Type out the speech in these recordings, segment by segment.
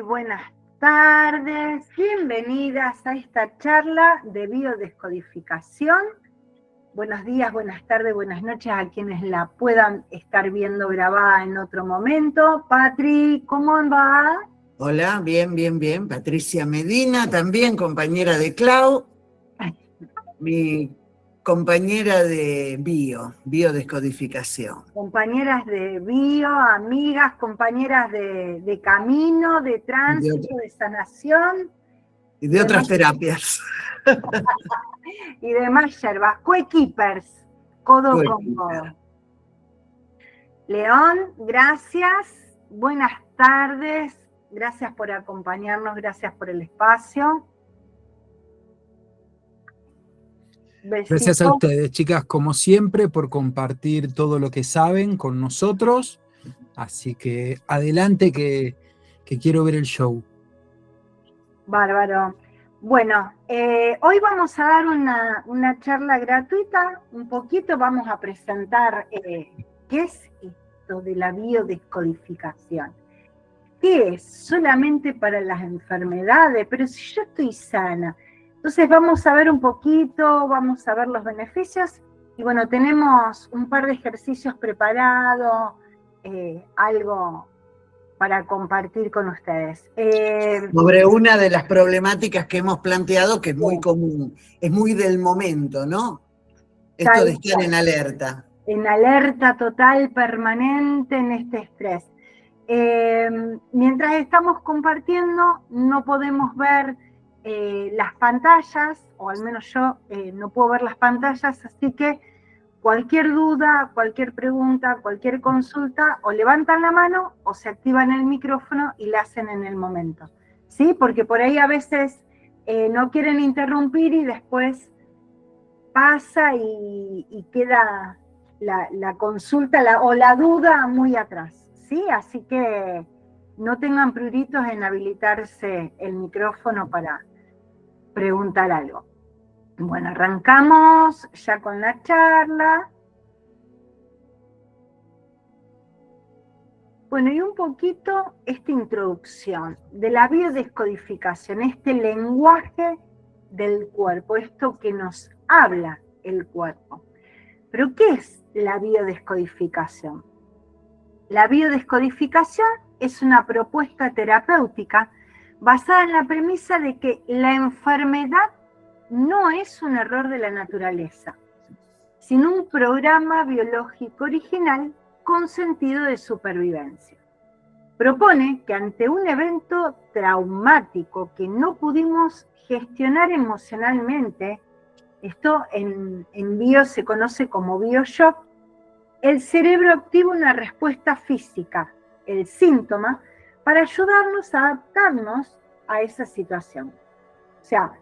buenas tardes, bienvenidas a esta charla de biodescodificación. Buenos días, buenas tardes, buenas noches a quienes la puedan estar viendo grabada en otro momento. Patri, ¿cómo va? Hola, bien. Patricia Medina, también compañera de Clau, mi compañera de biodescodificación. Compañeras de bio, amigas, compañeras de camino, de tránsito, de sanación. Y de otras terapias. Y demás yerbas, coequippers, codo con codo. León, gracias, buenas tardes, gracias por acompañarnos, gracias por el espacio. Besito. Gracias a ustedes, chicas, como siempre, por compartir todo lo que saben con nosotros. Así que adelante que quiero ver el show. Bárbaro. Bueno, hoy vamos a dar una charla gratuita, un poquito vamos a presentar qué es esto de la biodescodificación. ¿Qué es? Solamente para las enfermedades, pero si yo estoy sana. Entonces vamos a ver un poquito, vamos a ver los beneficios, y bueno, tenemos un par de ejercicios preparados, algo para compartir con ustedes. Sobre una de las problemáticas que hemos planteado, que es muy común, es muy del momento, ¿no? Esto de estar en alerta. En alerta total, permanente, en este estrés. Mientras estamos compartiendo, no podemos ver las pantallas, o al menos yo no puedo ver las pantallas, así que cualquier duda, cualquier pregunta, cualquier consulta, o levantan la mano o se activan el micrófono y la hacen en el momento, ¿sí? Porque por ahí a veces no quieren interrumpir y después pasa y queda la consulta o la duda muy atrás, ¿sí? Así que no tengan pruritos en habilitarse el micrófono para preguntar algo. Bueno, arrancamos ya con la charla. Bueno, y un poquito esta introducción de la biodescodificación, este lenguaje del cuerpo, esto que nos habla el cuerpo. ¿Pero qué es la biodescodificación? La biodescodificación es una propuesta terapéutica basada en la premisa de que la enfermedad no es un error de la naturaleza, sino un programa biológico original con sentido de supervivencia. Propone que ante un evento traumático que no pudimos gestionar emocionalmente, esto en bio se conoce como bioshock, el cerebro activa una respuesta física, el síntoma, para ayudarnos a adaptarnos a esa situación. O sea,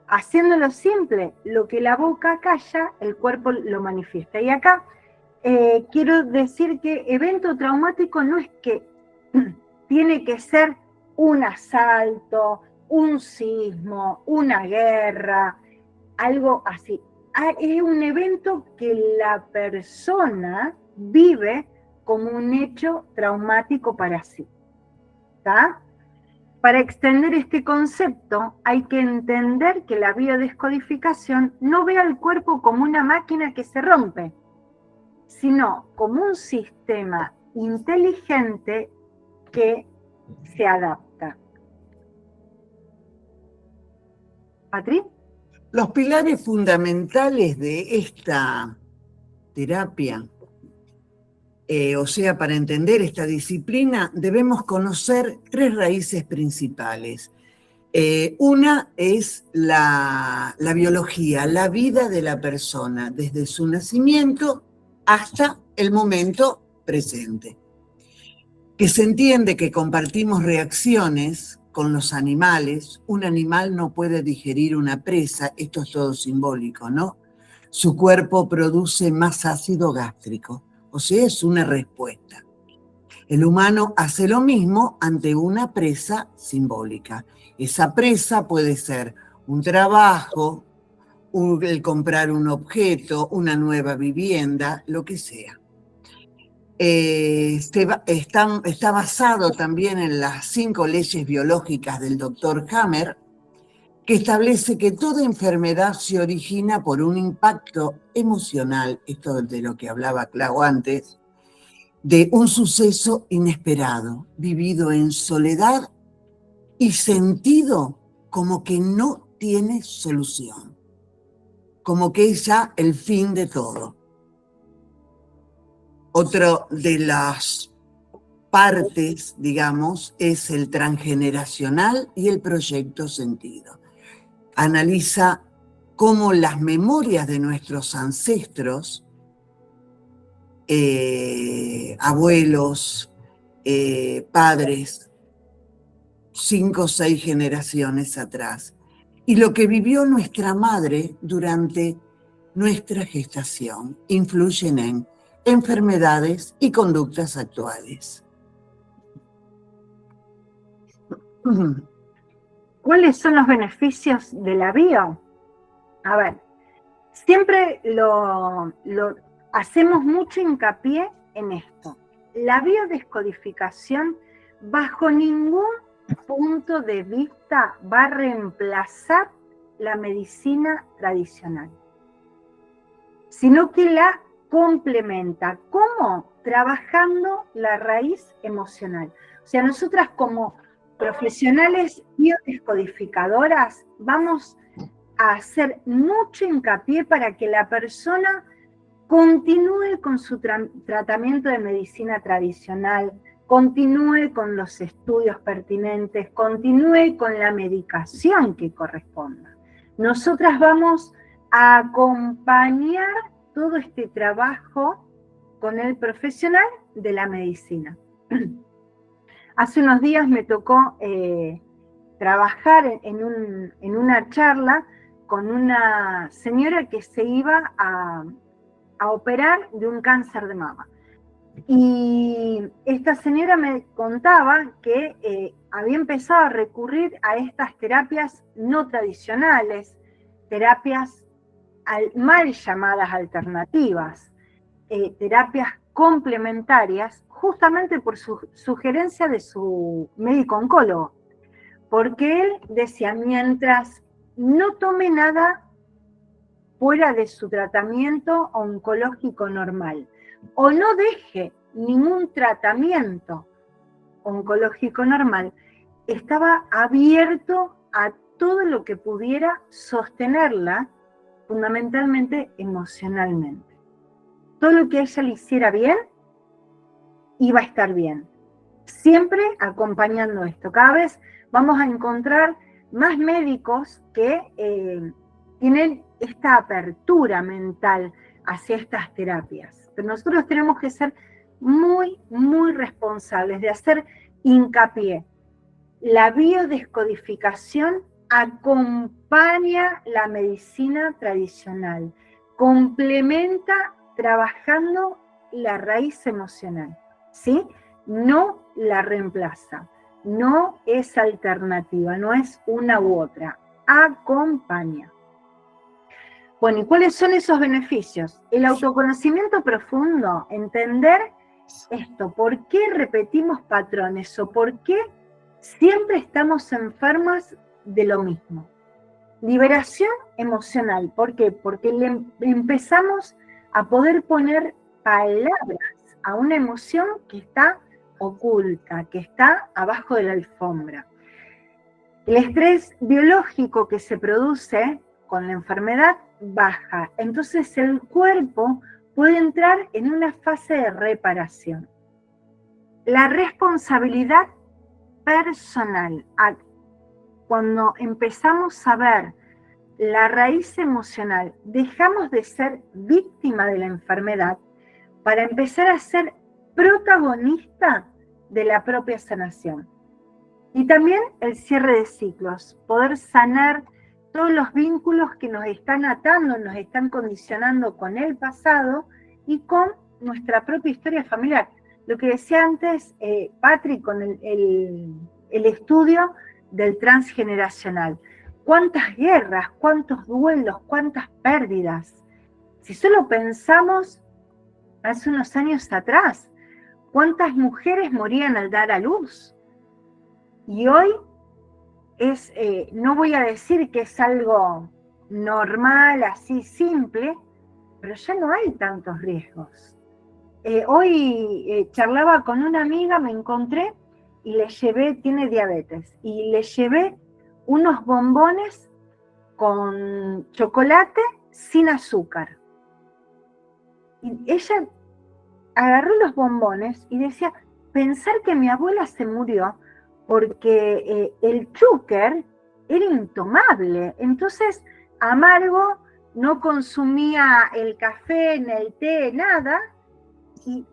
haciéndolo simple, lo que la boca calla, el cuerpo lo manifiesta. Y acá quiero decir que evento traumático no es que tiene que ser un asalto, un sismo, una guerra, algo así. Es un evento que la persona vive como un hecho traumático para sí. ¿Está? Para extender este concepto hay que entender que la biodescodificación no ve al cuerpo como una máquina que se rompe, sino como un sistema inteligente que se adapta. ¿Patri? Los pilares fundamentales de esta terapia, o sea, para entender esta disciplina, debemos conocer tres raíces principales. Una es la biología, la vida de la persona, desde su nacimiento hasta el momento presente. Que se entiende que compartimos reacciones con los animales. Un animal no puede digerir una presa, esto es todo simbólico, ¿no? Su cuerpo produce más ácido gástrico, o sea, es una respuesta. El humano hace lo mismo ante una presa simbólica. Esa presa puede ser un trabajo, el comprar un objeto, una nueva vivienda, lo que sea. está basado también en las 5 leyes biológicas del Dr. Hammer, que establece que toda enfermedad se origina por un impacto emocional, esto de lo que hablaba Clau antes, de un suceso inesperado, vivido en soledad y sentido como que no tiene solución, como que es ya el fin de todo. Otra de las partes, digamos, es el transgeneracional y el proyecto sentido. Analiza cómo las memorias de nuestros ancestros, abuelos, padres, 5 o 6 generaciones atrás, y lo que vivió nuestra madre durante nuestra gestación, influyen en enfermedades y conductas actuales. ¿Cuáles son los beneficios de la bio? A ver, siempre lo hacemos mucho hincapié en esto. La biodescodificación, bajo ningún punto de vista, va a reemplazar la medicina tradicional, sino que la complementa. ¿Cómo? Trabajando la raíz emocional. O sea, nosotras como profesionales biodescodificadoras vamos a hacer mucho hincapié para que la persona continúe con su tratamiento de medicina tradicional, continúe con los estudios pertinentes, continúe con la medicación que corresponda. Nosotras vamos a acompañar todo este trabajo con el profesional de la medicina. Hace unos días me tocó trabajar en una charla con una señora que se iba a operar de un cáncer de mama. Y esta señora me contaba que había empezado a recurrir a estas terapias no tradicionales, terapias mal llamadas alternativas, terapias complementarias, justamente por su sugerencia de su médico oncólogo, porque él decía, mientras no tome nada fuera de su tratamiento oncológico normal, o no deje ningún tratamiento oncológico normal, estaba abierto a todo lo que pudiera sostenerla, fundamentalmente emocionalmente. Todo lo que a ella le hiciera bien, iba a estar bien. Siempre acompañando esto. Cada vez vamos a encontrar más médicos que tienen esta apertura mental hacia estas terapias. Pero nosotros tenemos que ser muy, muy responsables de hacer hincapié. La biodescodificación acompaña la medicina tradicional, complementa trabajando la raíz emocional, ¿sí? No la reemplaza, no es alternativa, no es una u otra, acompaña. Bueno, ¿y cuáles son esos beneficios? El autoconocimiento profundo, entender esto, ¿por qué repetimos patrones o por qué siempre estamos enfermas de lo mismo? Liberación emocional, ¿por qué? Porque empezamos a poder poner palabras a una emoción que está oculta, que está abajo de la alfombra. El estrés biológico que se produce con la enfermedad baja, entonces el cuerpo puede entrar en una fase de reparación. La responsabilidad personal, cuando empezamos a ver la raíz emocional, dejamos de ser víctima de la enfermedad para empezar a ser protagonista de la propia sanación. Y también el cierre de ciclos, poder sanar todos los vínculos que nos están atando, nos están condicionando con el pasado y con nuestra propia historia familiar. Lo que decía antes Patrick con el estudio del transgeneracional. ¿Cuántas guerras, cuántos duelos, cuántas pérdidas? Si solo pensamos hace unos años atrás, cuántas mujeres morían al dar a luz. Y hoy no voy a decir que es algo normal, así simple, pero ya no hay tantos riesgos. Hoy charlaba con una amiga, me encontré y le llevé, tiene diabetes, y le llevé unos bombones con chocolate sin azúcar. Y ella agarró los bombones y decía, pensar que mi abuela se murió porque el azúcar era intomable, entonces amargo, no consumía el café, ni el té, nada, y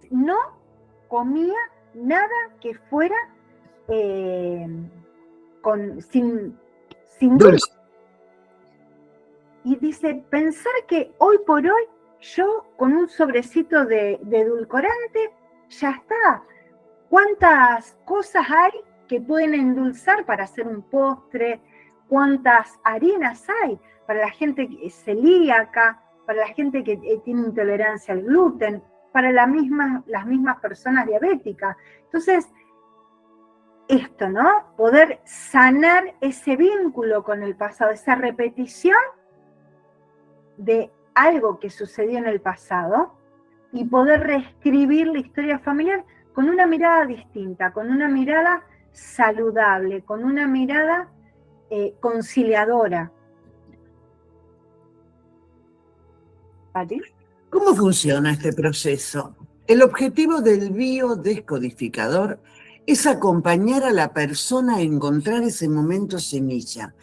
no comía nada que fuera sin dulce. Y dice, pensar que hoy por hoy yo con un sobrecito de edulcorante ya está. ¿Cuántas cosas hay que pueden endulzar para hacer un postre? ¿Cuántas harinas hay para la gente celíaca, para la gente que tiene intolerancia al gluten, para las mismas personas diabéticas? Entonces, esto, ¿no? Poder sanar ese vínculo con el pasado, esa repetición de algo que sucedió en el pasado y poder reescribir la historia familiar con una mirada distinta, con una mirada saludable, con una mirada conciliadora. ¿Vale? ¿Cómo funciona este proceso? El objetivo del biodescodificador es acompañar a la persona a encontrar ese momento semilla,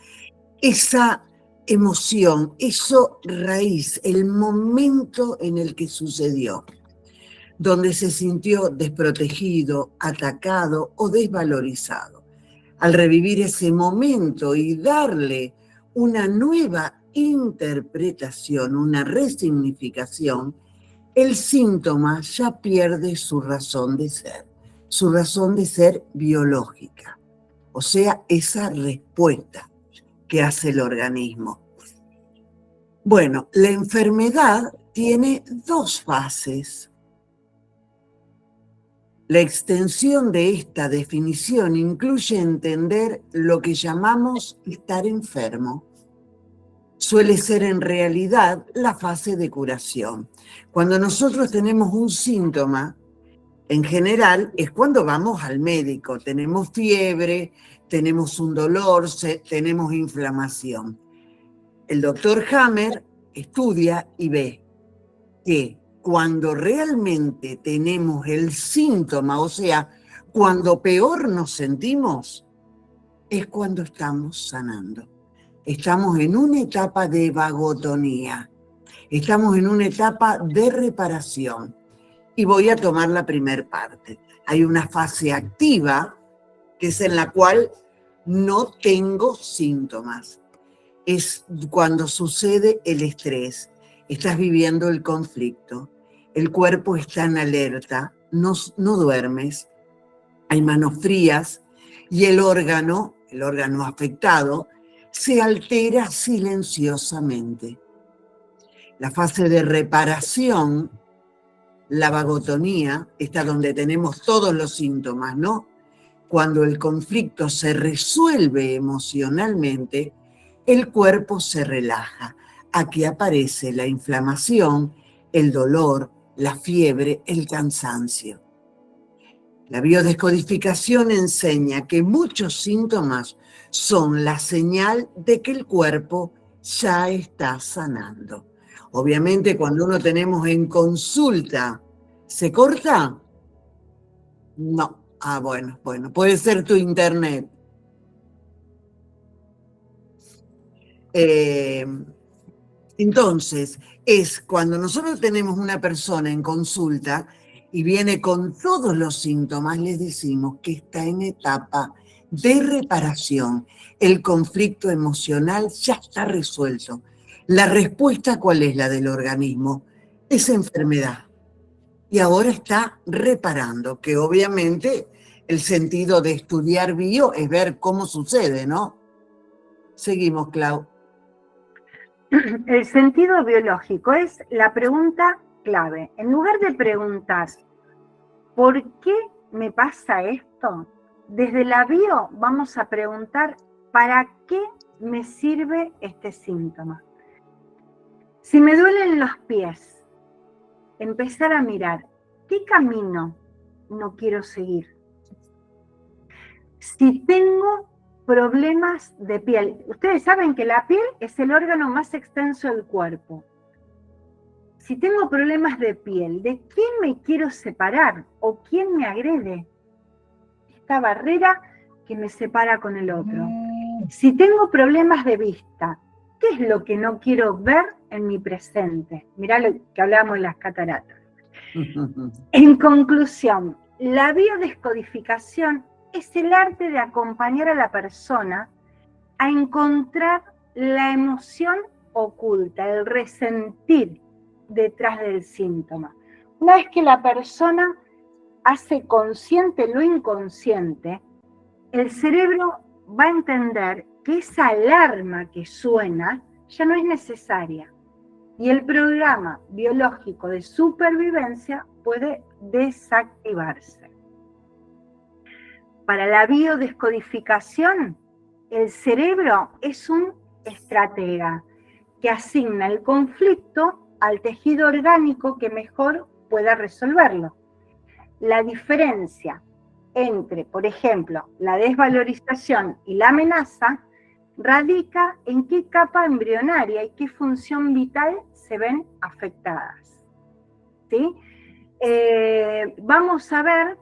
esa emoción, eso raíz, el momento en el que sucedió, donde se sintió desprotegido, atacado o desvalorizado. Al revivir ese momento y darle una nueva interpretación, una resignificación, el síntoma ya pierde su razón de ser biológica, o sea, esa respuesta que hace el organismo. Bueno, la enfermedad tiene dos fases. La extensión de esta definición incluye entender lo que llamamos estar enfermo. Suele ser en realidad la fase de curación. Cuando nosotros tenemos un síntoma, en general es cuando vamos al médico, tenemos fiebre, tenemos un dolor, tenemos inflamación. El doctor Hammer estudia y ve que cuando realmente tenemos el síntoma, o sea, cuando peor nos sentimos, es cuando estamos sanando. Estamos en una etapa de vagotonía, estamos en una etapa de reparación. Y voy a tomar la primera parte. Hay una fase activa, que es en la cual no tengo síntomas. Es cuando sucede el estrés, estás viviendo el conflicto, el cuerpo está en alerta, no duermes, hay manos frías y el órgano afectado, se altera silenciosamente. La fase de reparación, la vagotonía, está donde tenemos todos los síntomas, ¿no? Cuando el conflicto se resuelve emocionalmente, el cuerpo se relaja. Aquí aparece la inflamación, el dolor, la fiebre, el cansancio. La biodescodificación enseña que muchos síntomas son la señal de que el cuerpo ya está sanando. Obviamente, cuando uno tenemos en consulta, ¿se corta? No. Ah, bueno, puede ser tu internet. Entonces, es cuando nosotros tenemos una persona en consulta y viene con todos los síntomas, les decimos que está en etapa de reparación. El conflicto emocional ya está resuelto. La respuesta, ¿cuál es la del organismo? Es enfermedad. Y ahora está reparando, que obviamente el sentido de estudiar bio es ver cómo sucede, ¿no? Seguimos, Clau. El sentido biológico es la pregunta clave. En lugar de preguntar ¿por qué me pasa esto? Desde la bio vamos a preguntar, ¿para qué me sirve este síntoma? Si me duelen los pies, empezar a mirar, ¿qué camino no quiero seguir? Si tengo problemas de piel, ustedes saben que la piel es el órgano más extenso del cuerpo. Si tengo problemas de piel, ¿de quién me quiero separar? ¿O quién me agrede? Esta barrera que me separa con el otro. Si tengo problemas de vista, ¿qué es lo que no quiero ver en mi presente? Mirá lo que hablábamos de las cataratas. En conclusión, la biodescodificación es el arte de acompañar a la persona a encontrar la emoción oculta, el resentir detrás del síntoma. Una vez que la persona hace consciente lo inconsciente, el cerebro va a entender que esa alarma que suena ya no es necesaria y el programa biológico de supervivencia puede desactivarse. Para la biodescodificación, el cerebro es un estratega que asigna el conflicto al tejido orgánico que mejor pueda resolverlo. La diferencia entre, por ejemplo, la desvalorización y la amenaza radica en qué capa embrionaria y qué función vital se ven afectadas. ¿Sí? Vamos a ver,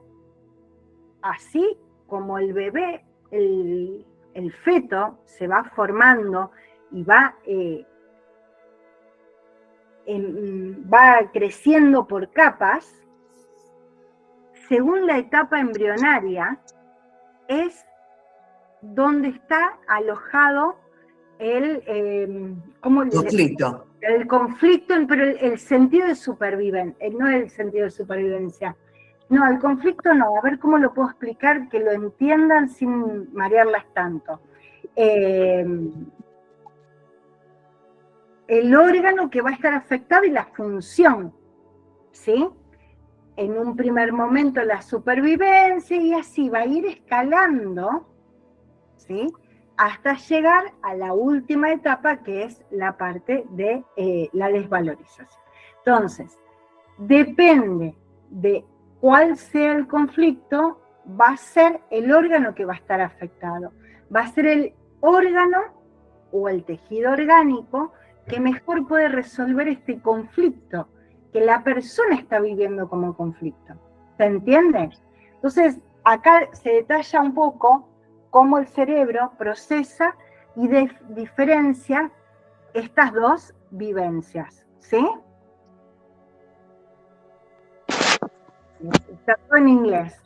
así como el bebé, el feto se va formando y va creciendo por capas, según la etapa embrionaria, es donde está alojado el conflicto. El conflicto, pero el sentido de supervivencia, no el sentido de supervivencia. No, el conflicto no, a ver cómo lo puedo explicar, que lo entiendan sin marearlas tanto. El órgano que va a estar afectado y la función, ¿sí? En un primer momento la supervivencia y así va a ir escalando, ¿sí? Hasta llegar a la última etapa que es la parte de la desvalorización. Entonces, depende de cuál sea el conflicto, va a ser el órgano que va a estar afectado. Va a ser el órgano o el tejido orgánico que mejor puede resolver este conflicto que la persona está viviendo como conflicto. ¿Se entiende? Entonces, acá se detalla un poco cómo el cerebro procesa y diferencia estas dos vivencias, ¿sí? Está todo en inglés.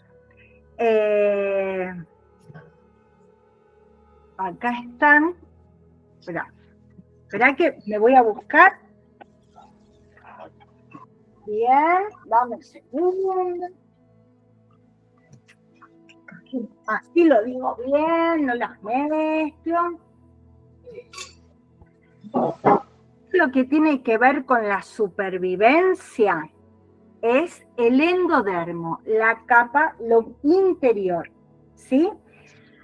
Acá están. Espera que me voy a buscar. Bien, dame un segundo. Así lo digo bien, no las mezclo. Lo que tiene que ver con la supervivencia es el endodermo, la capa, lo interior, ¿sí?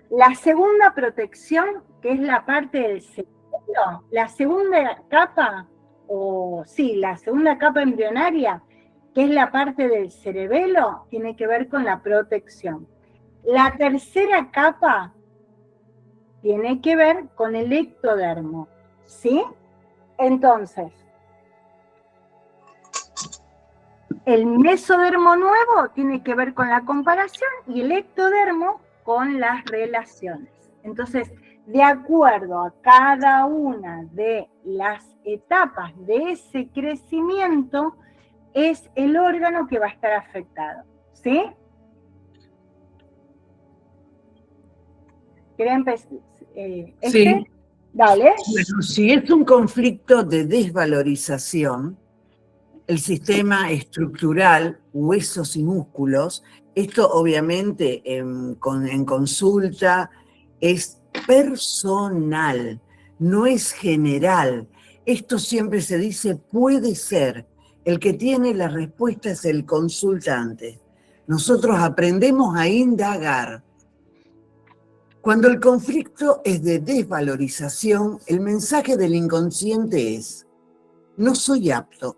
La segunda protección, que es la parte del cerebro, la segunda capa, la segunda capa embrionaria, que es la parte del cerebelo, tiene que ver con la protección. La tercera capa tiene que ver con el ectodermo, ¿sí? Entonces, el mesodermo nuevo tiene que ver con la comparación y el ectodermo con las relaciones. Entonces, de acuerdo a cada una de las etapas de ese crecimiento, es el órgano que va a estar afectado, ¿sí? ¿Quieren empezar? Sí. Dale. Bueno, si es un conflicto de desvalorización, el sistema estructural, huesos y músculos, esto obviamente en consulta es personal, no es general. Esto siempre se dice puede ser. El que tiene la respuesta es el consultante. Nosotros aprendemos a indagar. Cuando el conflicto es de desvalorización, el mensaje del inconsciente es: no soy apto,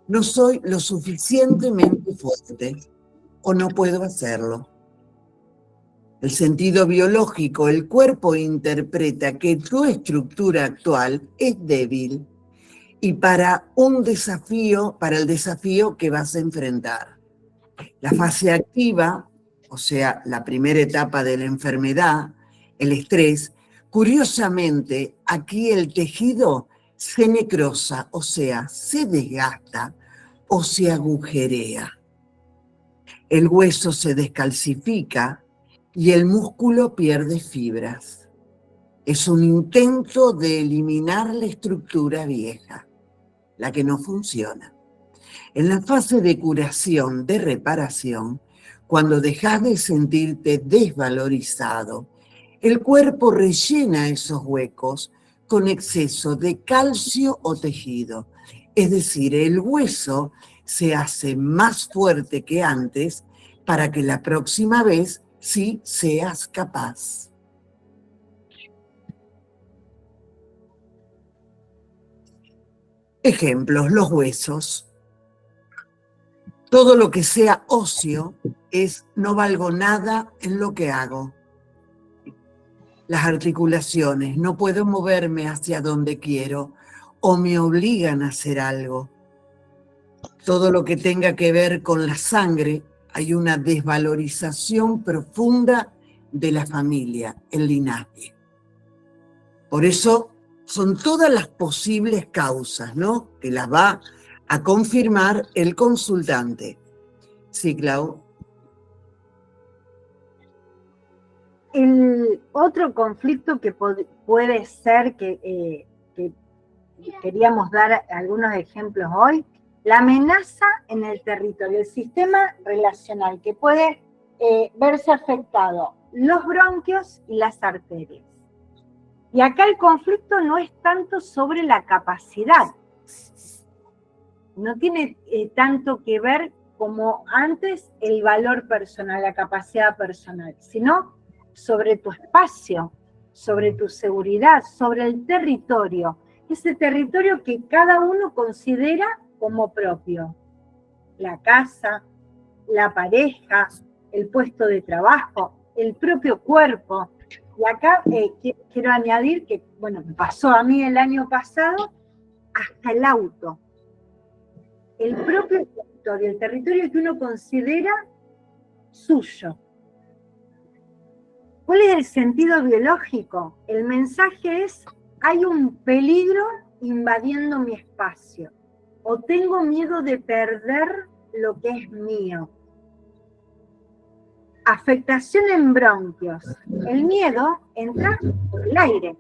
no soy lo suficientemente fuerte o no puedo hacerlo. El sentido biológico, el cuerpo interpreta que tu estructura actual es débil y para el desafío que vas a enfrentar. La fase activa, o sea, la primera etapa de la enfermedad, el estrés, curiosamente, aquí el tejido se necrosa, o sea, se desgasta o se agujerea. El hueso se descalcifica y el músculo pierde fibras. Es un intento de eliminar la estructura vieja, la que no funciona. En la fase de curación, de reparación, cuando dejas de sentirte desvalorizado, el cuerpo rellena esos huecos con exceso de calcio o tejido. Es decir, el hueso se hace más fuerte que antes para que la próxima vez sí seas capaz. Ejemplos, los huesos. Todo lo que sea óseo es no valgo nada en lo que hago. Las articulaciones, no puedo moverme hacia donde quiero o me obligan a hacer algo. Todo lo que tenga que ver con la sangre, hay una desvalorización profunda de la familia, el linaje. Por eso son todas las posibles causas, ¿no?, que las va a confirmar el consultante. Sí, Clau. El otro conflicto que puede ser que queríamos dar algunos ejemplos hoy, la amenaza en el territorio, el sistema relacional que puede verse afectado, los bronquios y las arterias. Y acá el conflicto no es tanto sobre la capacidad, no tiene tanto que ver como antes el valor personal, la capacidad personal, sino sobre tu espacio, sobre tu seguridad, sobre el territorio, ese territorio que cada uno considera como propio. La casa, la pareja, el puesto de trabajo, el propio cuerpo. Y acá quiero añadir que, bueno, me pasó a mí el año pasado, hasta el auto. El propio territorio, el territorio que uno considera suyo. ¿Cuál es el sentido biológico? El mensaje es: hay un peligro invadiendo mi espacio, o tengo miedo de perder lo que es mío. Afectación en bronquios. El miedo entra por el aire.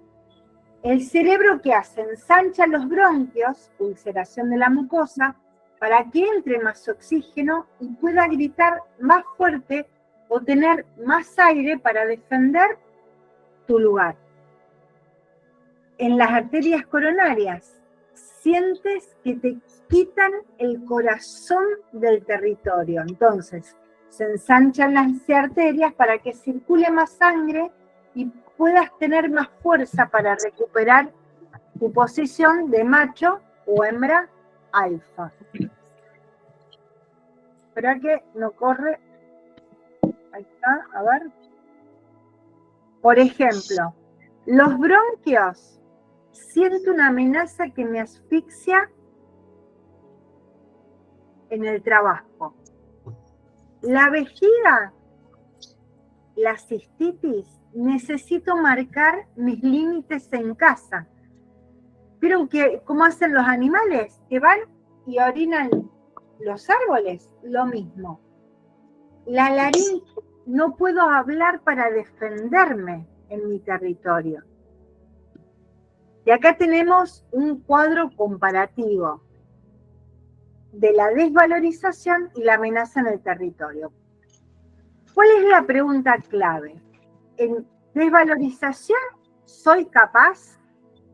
El cerebro, ¿qué hace? Ensancha los bronquios, ulceración de la mucosa, para que entre más oxígeno y pueda gritar más fuerte o tener más aire para defender tu lugar. En las arterias coronarias, sientes que te quitan el corazón del territorio. Entonces, se ensanchan las arterias para que circule más sangre y puedas tener más fuerza para recuperar tu posición de macho o hembra alfa. Espera que no corre. Ahí está, a ver. Por ejemplo, los bronquios. Siento una amenaza que me asfixia en el trabajo. La vejiga, la cistitis, necesito marcar mis límites en casa. ¿Vieron cómo hacen los animales? Que van y orinan los árboles, lo mismo. La laringe, no puedo hablar para defenderme en mi territorio. Y acá tenemos un cuadro comparativo de la desvalorización y la amenaza en el territorio. ¿Cuál es la pregunta clave? En desvalorización, ¿soy capaz?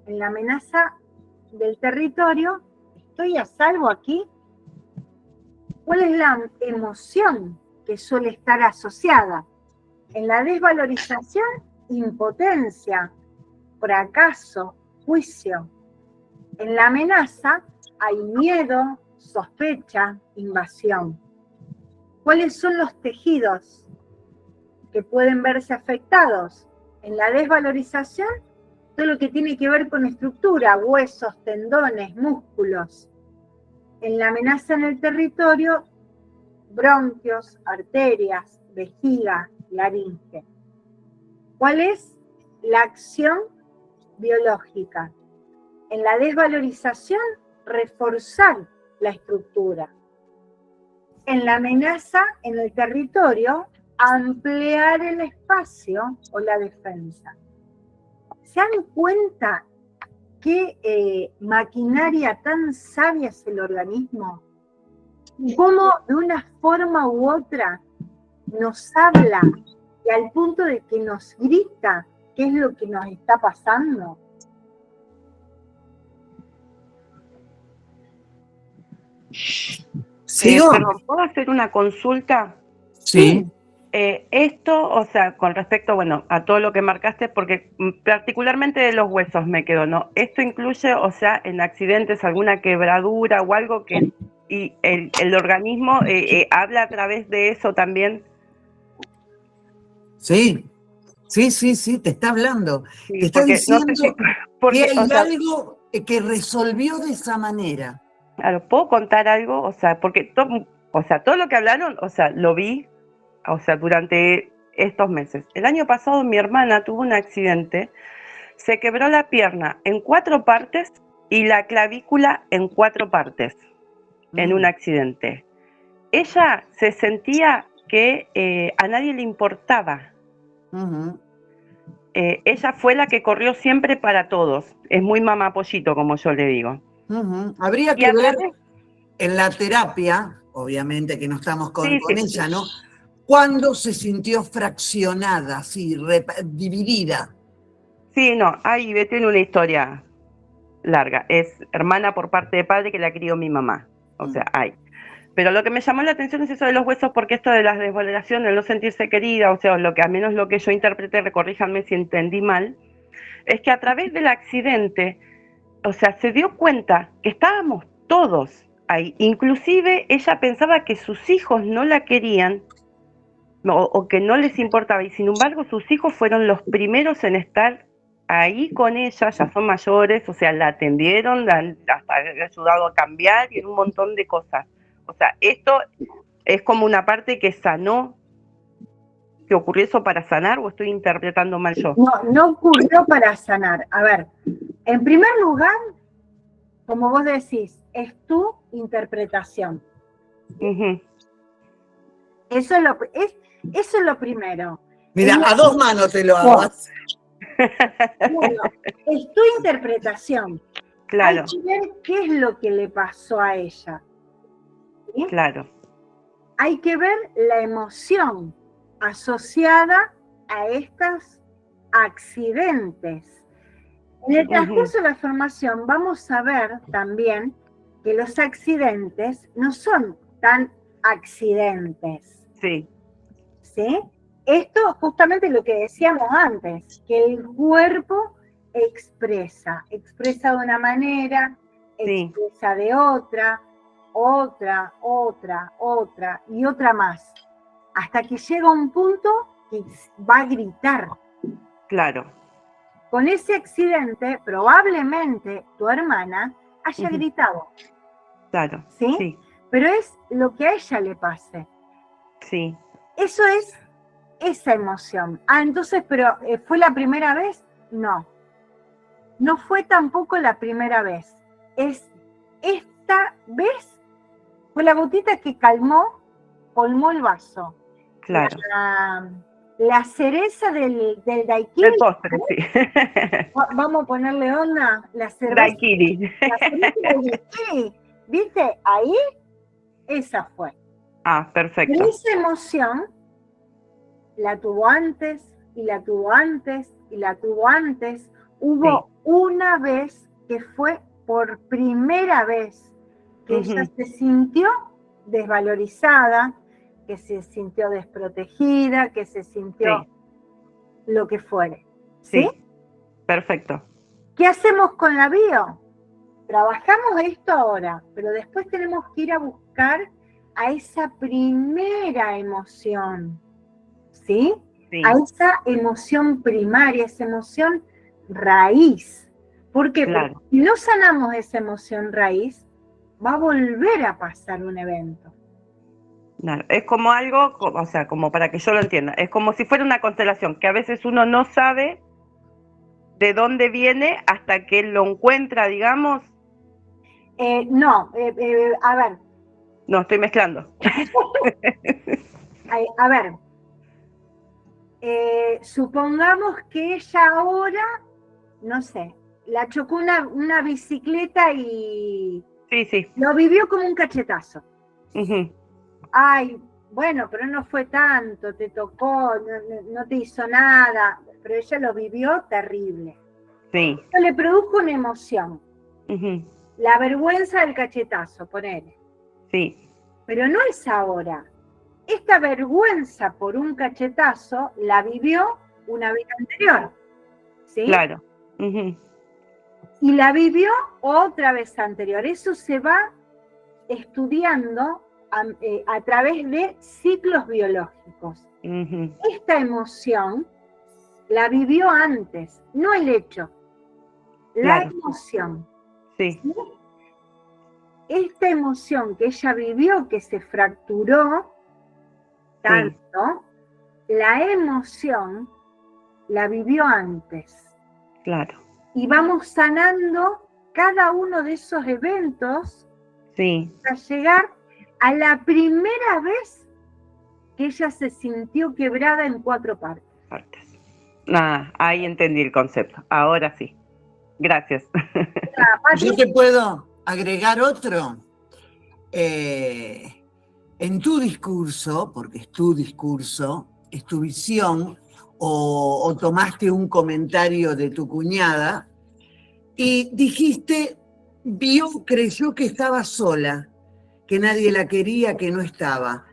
En la amenaza del territorio, ¿estoy a salvo aquí? ¿Cuál es la emoción que suele estar asociada? En la desvalorización, impotencia, fracaso, juicio. En la amenaza hay miedo, sospecha, invasión. ¿Cuáles son los tejidos que pueden verse afectados? En la desvalorización, todo lo que tiene que ver con estructura, huesos, tendones, músculos. En la amenaza en el territorio, bronquios, arterias, vejiga, laringe. ¿Cuál es la acción biológica? En la desvalorización, reforzar la estructura. En la amenaza en el territorio, ampliar el espacio o la defensa. ¿Se dan cuenta qué maquinaria tan sabia es el organismo? Cómo de una forma u otra nos habla y al punto de que nos grita qué es lo que nos está pasando. ¿Sigo? Perdón, ¿puedo hacer una consulta? Sí. Esto, o sea, con respecto, bueno, a todo lo que marcaste, porque particularmente de los huesos me quedo, ¿no? Esto incluye, o sea, en accidentes, alguna quebradura o algo que, y el organismo habla a través de eso también. Sí, te está hablando. Sí, Te está porque, diciendo no sé si, porque, que hay o sea, algo que resolvió de esa manera. claro, ¿puedo contar algo? O sea, porque todo lo que hablaron, o sea, lo vi, o sea, durante estos meses. El año pasado mi hermana tuvo un accidente, se quebró la pierna en 4 partes y la clavícula en 4 partes en un accidente. Ella se sentía que a nadie le importaba. Ella fue la que corrió siempre para todos. Es muy mamá pollito, como yo le digo. Habría Y que a ver través, en la terapia, obviamente que no estamos con sí, ella, ¿no? ¿Cuándo se sintió fraccionada, así, dividida? sí, no, ahí tiene una historia larga. Es hermana por parte de padre que la crió mi mamá. O sea, hay. Pero lo que me llamó la atención es eso de los huesos, porque esto de la desvaloración, el no sentirse querida, o sea, lo que al menos lo que yo interpreté, corríjanme si entendí mal, es que a través del accidente, o sea, se dio cuenta que estábamos todos ahí. Inclusive ella pensaba que sus hijos no la querían o que no les importaba, y sin embargo sus hijos fueron los primeros en estar ahí con ella, ya son mayores, o sea, la atendieron, hasta ha ayudado a cambiar y en un montón de cosas. O sea, esto es como una parte que sanó, que ocurrió eso para sanar, o estoy interpretando mal yo. No ocurrió para sanar. A ver, en primer lugar, como vos decís, es tu interpretación. Eso es lo primero. Mira, a 2 manos te lo hago. Bueno, es tu interpretación. Claro. Hay que ver qué es lo que le pasó a ella. ¿Sí? Claro. Hay que ver la emoción asociada a estos accidentes. En el transcurso de la formación vamos a ver también que los accidentes no son tan accidentes. Sí. ¿Sí? Esto justamente lo que decíamos antes, que el cuerpo expresa de una manera, expresa de otra y otra más, hasta que llega un punto que va a gritar. Claro. Con ese accidente, probablemente tu hermana haya gritado. Claro. ¿Sí? Sí. Pero es lo que a ella le pase. Sí. Eso es esa emoción. Entonces, pero ¿fue la primera vez? No. No fue tampoco la primera vez. Es esta vez, fue la gotita que colmó el vaso. Claro. La cereza del daiquiri. El postre, sí. Vamos a ponerle onda. La cereza Daiquiri. La cereza del daiquiri. ¿Viste? Ahí, esa fue. Ah, perfecto. Pero esa emoción la tuvo antes, y la tuvo antes, y la tuvo antes. Hubo una vez que fue por primera vez que ella se sintió desvalorizada, que se sintió desprotegida, que se sintió Sí. lo que fuere. ¿Sí? Sí, perfecto. ¿Qué hacemos con la bio? Trabajamos esto ahora, pero después tenemos que ir a buscar a esa primera emoción, ¿sí? Sí, A esa emoción primaria, esa emoción raíz. ¿Por qué? claro. Porque si no sanamos esa emoción raíz, va a volver a pasar un evento. Claro. Es como algo, o sea, como para que yo lo entienda, es como si fuera una constelación, que a veces uno no sabe de dónde viene hasta que lo encuentra, digamos. A ver, No, estoy mezclando. a ver, supongamos que ella ahora, no sé, la chocó una bicicleta y Sí, sí. lo vivió como un cachetazo. Ujú. Ay, bueno, pero no fue tanto, te tocó, no te hizo nada, pero ella lo vivió terrible. Sí. Esto le produjo una emoción, Ujú. la vergüenza del cachetazo, ponele. Sí, Pero no es ahora. Esta vergüenza por un cachetazo la vivió una vida anterior, ¿sí? claro. Ujú. Y la vivió otra vez anterior. Eso se va estudiando a través de ciclos biológicos. Ujú. Esta emoción la vivió antes, no el hecho, la Claro. emoción. Sí, ¿Sí? Esta emoción que ella vivió, que se fracturó tanto, la emoción la vivió antes. claro. Y vamos sanando cada uno de esos eventos Sí, hasta llegar a la primera vez que ella se sintió quebrada en 4 partes. partes. Ah, ahí entendí el concepto. Ahora sí. Gracias. Yo te puedo agregar otro. En tu discurso, porque es tu discurso, es tu visión, o tomaste un comentario de tu cuñada y dijiste, creyó que estaba sola, que nadie la quería, que no estaba.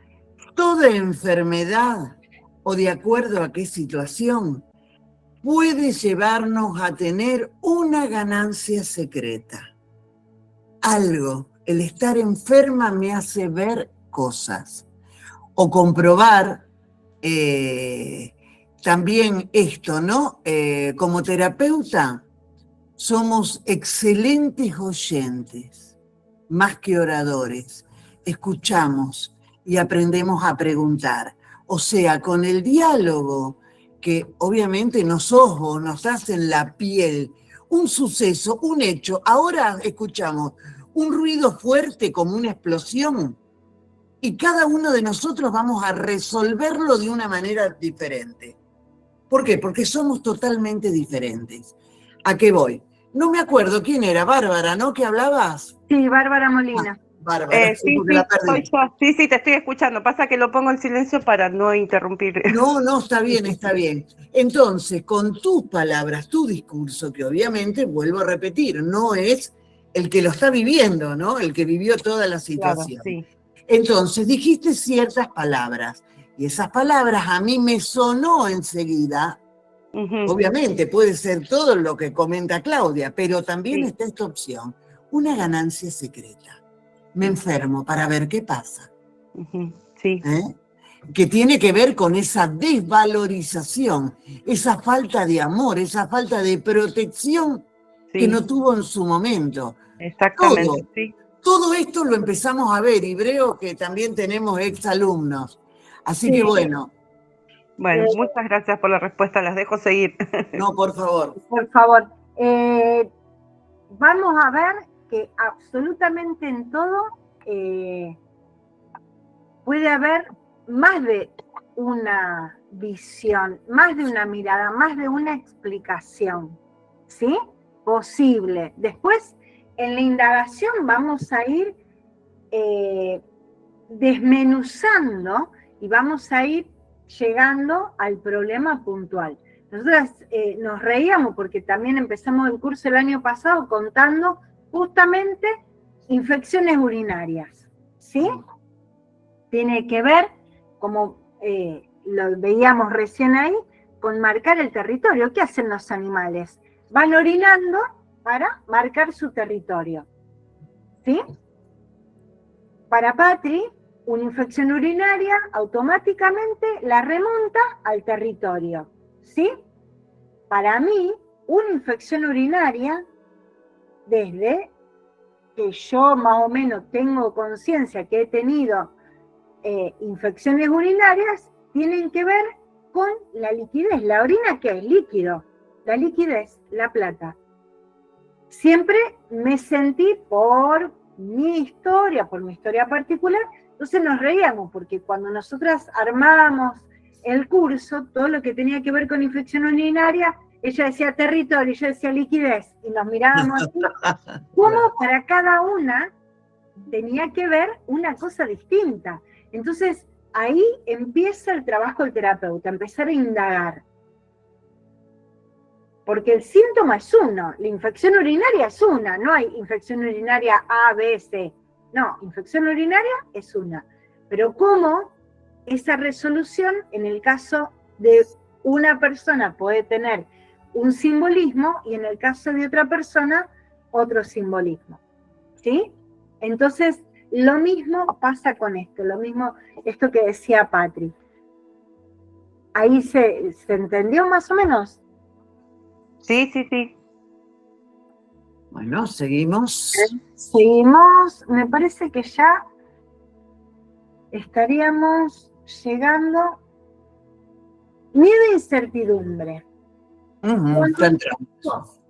Toda enfermedad, o de acuerdo a qué situación, puede llevarnos a tener una ganancia secreta. Algo, el estar enferma me hace ver cosas o comprobar también esto, ¿no? Como terapeuta somos excelentes oyentes, más que oradores. Escuchamos y aprendemos a preguntar. O sea, con el diálogo que obviamente nos ojos nos hacen la piel, un suceso, un hecho. Ahora escuchamos un ruido fuerte como una explosión y cada uno de nosotros vamos a resolverlo de una manera diferente. ¿Por qué? Porque somos totalmente diferentes. ¿A qué voy? No me acuerdo quién era, Bárbara, ¿no? ¿Que hablabas? Sí, Bárbara Molina. Bárbara, Sí, porque sí, la perdí. soy yo. Sí, sí, te estoy escuchando. Pasa que lo pongo en silencio para no interrumpir. No, está bien, está bien. Entonces, con tus palabras, tu discurso, que obviamente, vuelvo a repetir, no es el que lo está viviendo, ¿no? El que vivió toda la Claro, situación. sí. Entonces, dijiste ciertas palabras, y esas palabras a mí me sonó enseguida. Ujú. Obviamente, puede ser todo lo que comenta Claudia, pero también Sí. está esta opción, una ganancia secreta. Me enfermo para ver qué pasa. Ujú. Sí. Que tiene que ver con esa desvalorización, esa falta de amor, esa falta de protección Sí. que no tuvo en su momento. Exactamente, sí. Todo esto lo empezamos a ver y creo que también tenemos exalumnos. Así Sí. que bueno. Bueno, muchas gracias por la respuesta. Las dejo seguir. No, por favor. Por favor. Vamos a ver que absolutamente en todo puede haber más de una visión, más de una mirada, más de una explicación, ¿sí? Posible. Después, en la indagación vamos a ir desmenuzando y vamos a ir llegando al problema puntual. Nosotras nos reíamos porque también empezamos el curso el año pasado contando justamente infecciones urinarias, ¿sí? tiene que ver, como lo veíamos recién ahí, con marcar el territorio. ¿Qué hacen los animales? Van orinando para marcar su territorio. ¿Sí? Para Patri, una infección urinaria automáticamente la remonta al territorio. ¿Sí? Para mí, una infección urinaria, desde que yo más o menos tengo conciencia que he tenido infecciones urinarias, tienen que ver con la liquidez. La orina, ¿qué es? Líquido. La liquidez, la plata. Siempre me sentí por mi historia particular, entonces nos reíamos, porque cuando nosotras armábamos el curso, todo lo que tenía que ver con infección urinaria, ella decía territorio, yo decía liquidez, y nos mirábamos así, como para cada una tenía que ver una cosa distinta. Entonces, ahí empieza el trabajo del terapeuta, empezar a indagar. Porque el síntoma es uno, la infección urinaria es una, no hay infección urinaria A, B, C. No, infección urinaria es una. Pero cómo esa resolución, en el caso de una persona, puede tener un simbolismo y en el caso de otra persona, otro simbolismo. ¿Sí? Entonces, lo mismo pasa con esto, lo mismo, esto que decía Patri. ¿Ahí se entendió más o menos? Sí, sí, sí. Bueno, seguimos. Seguimos, me parece que ya estaríamos llegando. Miedo e incertidumbre. Ya entramos.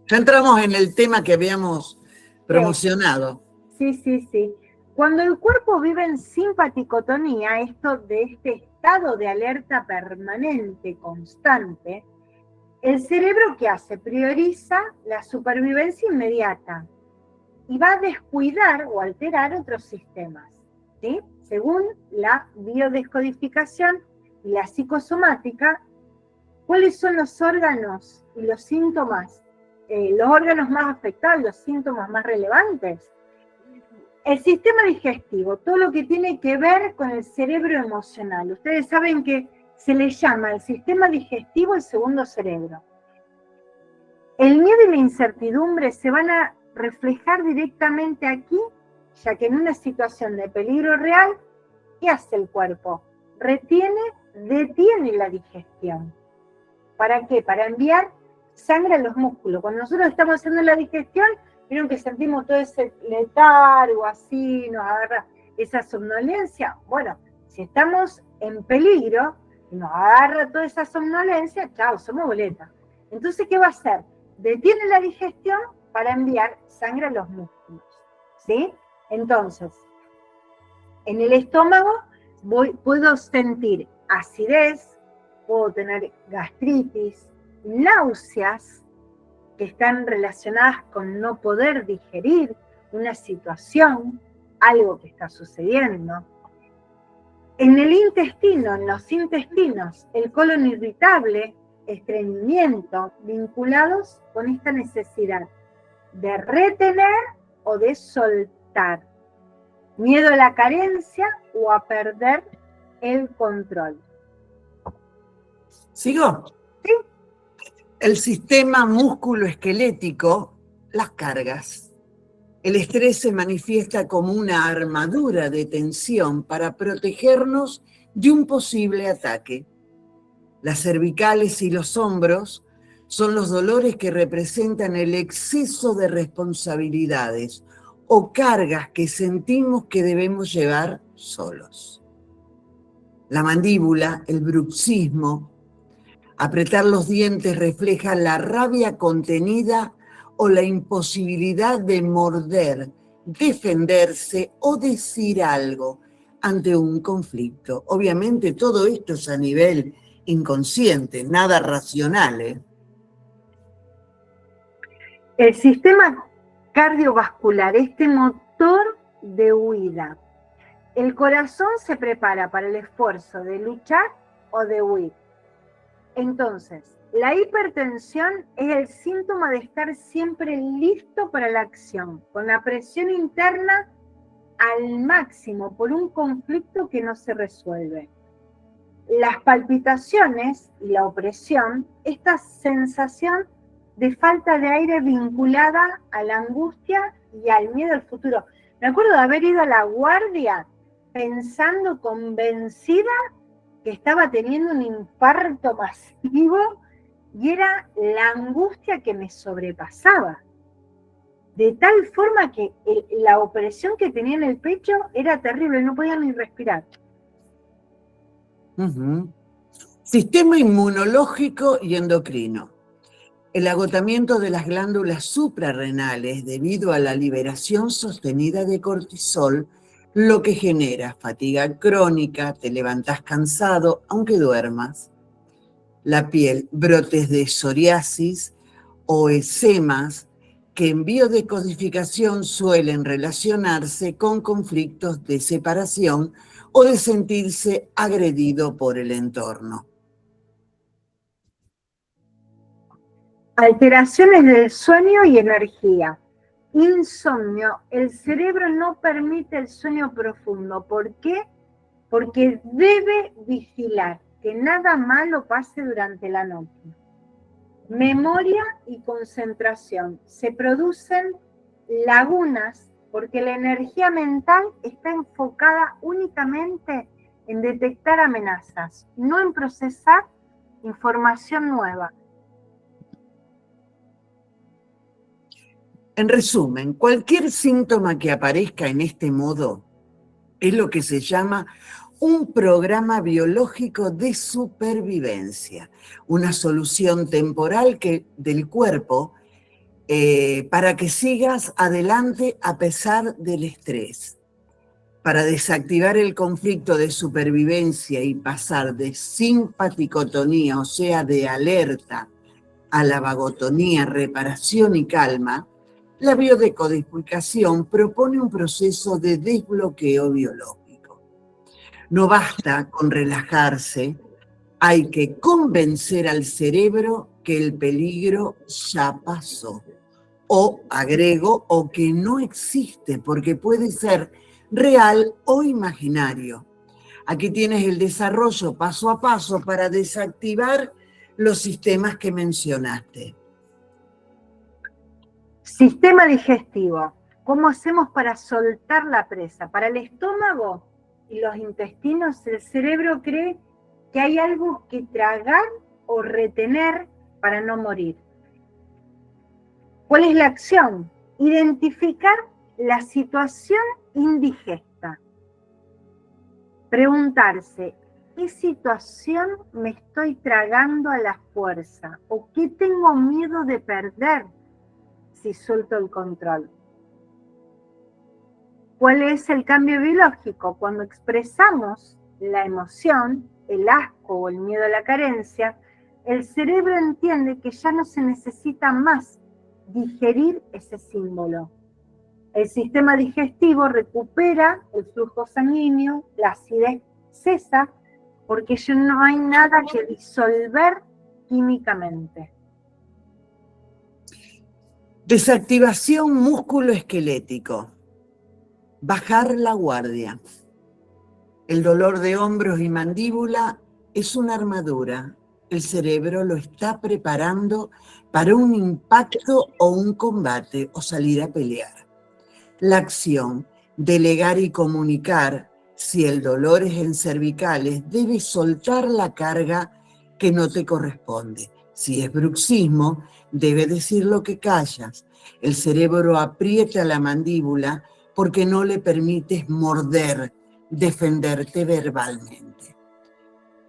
Ya entramos en el tema que habíamos promocionado. Sí, sí, sí. Cuando el cuerpo vive en simpaticotonía, esto de este estado de alerta permanente, constante, el cerebro, ¿qué hace? Prioriza la supervivencia inmediata y va a descuidar o alterar otros sistemas, ¿sí? Según la biodescodificación y la psicosomática, ¿cuáles son los órganos y los síntomas, los órganos más afectados, los síntomas más relevantes? El sistema digestivo, todo lo que tiene que ver con el cerebro emocional. Ustedes saben que se le llama el sistema digestivo el segundo cerebro. El miedo y la incertidumbre se van a reflejar directamente aquí, ya que en una situación de peligro real, ¿qué hace el cuerpo? Detiene la digestión. ¿Para qué? Para enviar sangre a los músculos. Cuando nosotros estamos haciendo la digestión, vieron que sentimos todo ese letargo así, nos agarra esa somnolencia. Bueno, si estamos en peligro y nos agarra toda esa somnolencia, chao, somos boletas. Entonces, ¿qué va a hacer? Detiene la digestión para enviar sangre a los músculos, ¿sí? Entonces, en el estómago puedo sentir acidez, puedo tener gastritis, náuseas que están relacionadas con no poder digerir una situación, algo que está sucediendo. En el intestino, en los intestinos, el colon irritable, estreñimiento, vinculados con esta necesidad de retener o de soltar. Miedo a la carencia o a perder el control. ¿Sigo? Sí. El sistema músculo-esquelético, las cargas. El estrés se manifiesta como una armadura de tensión para protegernos de un posible ataque. Las cervicales y los hombros son los dolores que representan el exceso de responsabilidades o cargas que sentimos que debemos llevar solos. La mandíbula, el bruxismo, apretar los dientes refleja la rabia contenida o la imposibilidad de morder, defenderse o decir algo ante un conflicto. Obviamente todo esto es a nivel inconsciente, nada racional, ¿eh? El sistema cardiovascular, este motor de huida. El corazón se prepara para el esfuerzo de luchar o de huir. Entonces, la hipertensión es el síntoma de estar siempre listo para la acción, con la presión interna al máximo por un conflicto que no se resuelve. Las palpitaciones y la opresión, esta sensación de falta de aire vinculada a la angustia y al miedo al futuro. Me acuerdo de haber ido a la guardia pensando, convencida, que estaba teniendo un infarto masivo y era la angustia que me sobrepasaba. De tal forma que la opresión que tenía en el pecho era terrible, no podía ni respirar. Sistema inmunológico y endocrino. El agotamiento de las glándulas suprarrenales debido a la liberación sostenida de cortisol, lo que genera fatiga crónica, te levantas cansado aunque duermas. La piel, brotes de psoriasis o eczemas que en biodecodificación suelen relacionarse con conflictos de separación o de sentirse agredido por el entorno. Alteraciones del sueño y energía. Insomnio. El cerebro no permite el sueño profundo. ¿Por qué? Porque debe vigilar que nada malo pase durante la noche. Memoria y concentración. Se producen lagunas porque la energía mental está enfocada únicamente en detectar amenazas, no en procesar información nueva. En resumen, cualquier síntoma que aparezca en este modo es lo que se llama un programa biológico de supervivencia, una solución temporal del cuerpo para que sigas adelante a pesar del estrés. Para desactivar el conflicto de supervivencia y pasar de simpaticotonía, o sea, de alerta, a la vagotonía, reparación y calma, la biodecodificación propone un proceso de desbloqueo biológico. No basta con relajarse, hay que convencer al cerebro que el peligro ya pasó. O, agrego, o que no existe, porque puede ser real o imaginario. Aquí tienes el desarrollo paso a paso para desactivar los sistemas que mencionaste. Sistema digestivo. ¿Cómo hacemos para soltar la presa? Para el estómago y los intestinos, el cerebro cree que hay algo que tragar o retener para no morir. ¿Cuál es la acción? Identificar la situación indigesta. Preguntarse, ¿qué situación me estoy tragando a la fuerza? ¿O qué tengo miedo de perder si suelto el control? ¿Cuál es el cambio biológico? Cuando expresamos la emoción, el asco o el miedo a la carencia, el cerebro entiende que ya no se necesita más digerir ese símbolo. El sistema digestivo recupera el flujo sanguíneo, la acidez cesa, porque ya no hay nada que disolver químicamente. Desactivación músculo-esquelético. Bajar la guardia. El dolor de hombros y mandíbula es una armadura. El cerebro lo está preparando para un impacto o un combate o salir a pelear. La acción, delegar y comunicar, si el dolor es en cervicales, debes soltar la carga que no te corresponde. Si es bruxismo, debe decir lo que callas. El cerebro aprieta la mandíbula porque no le permites morder, defenderte verbalmente.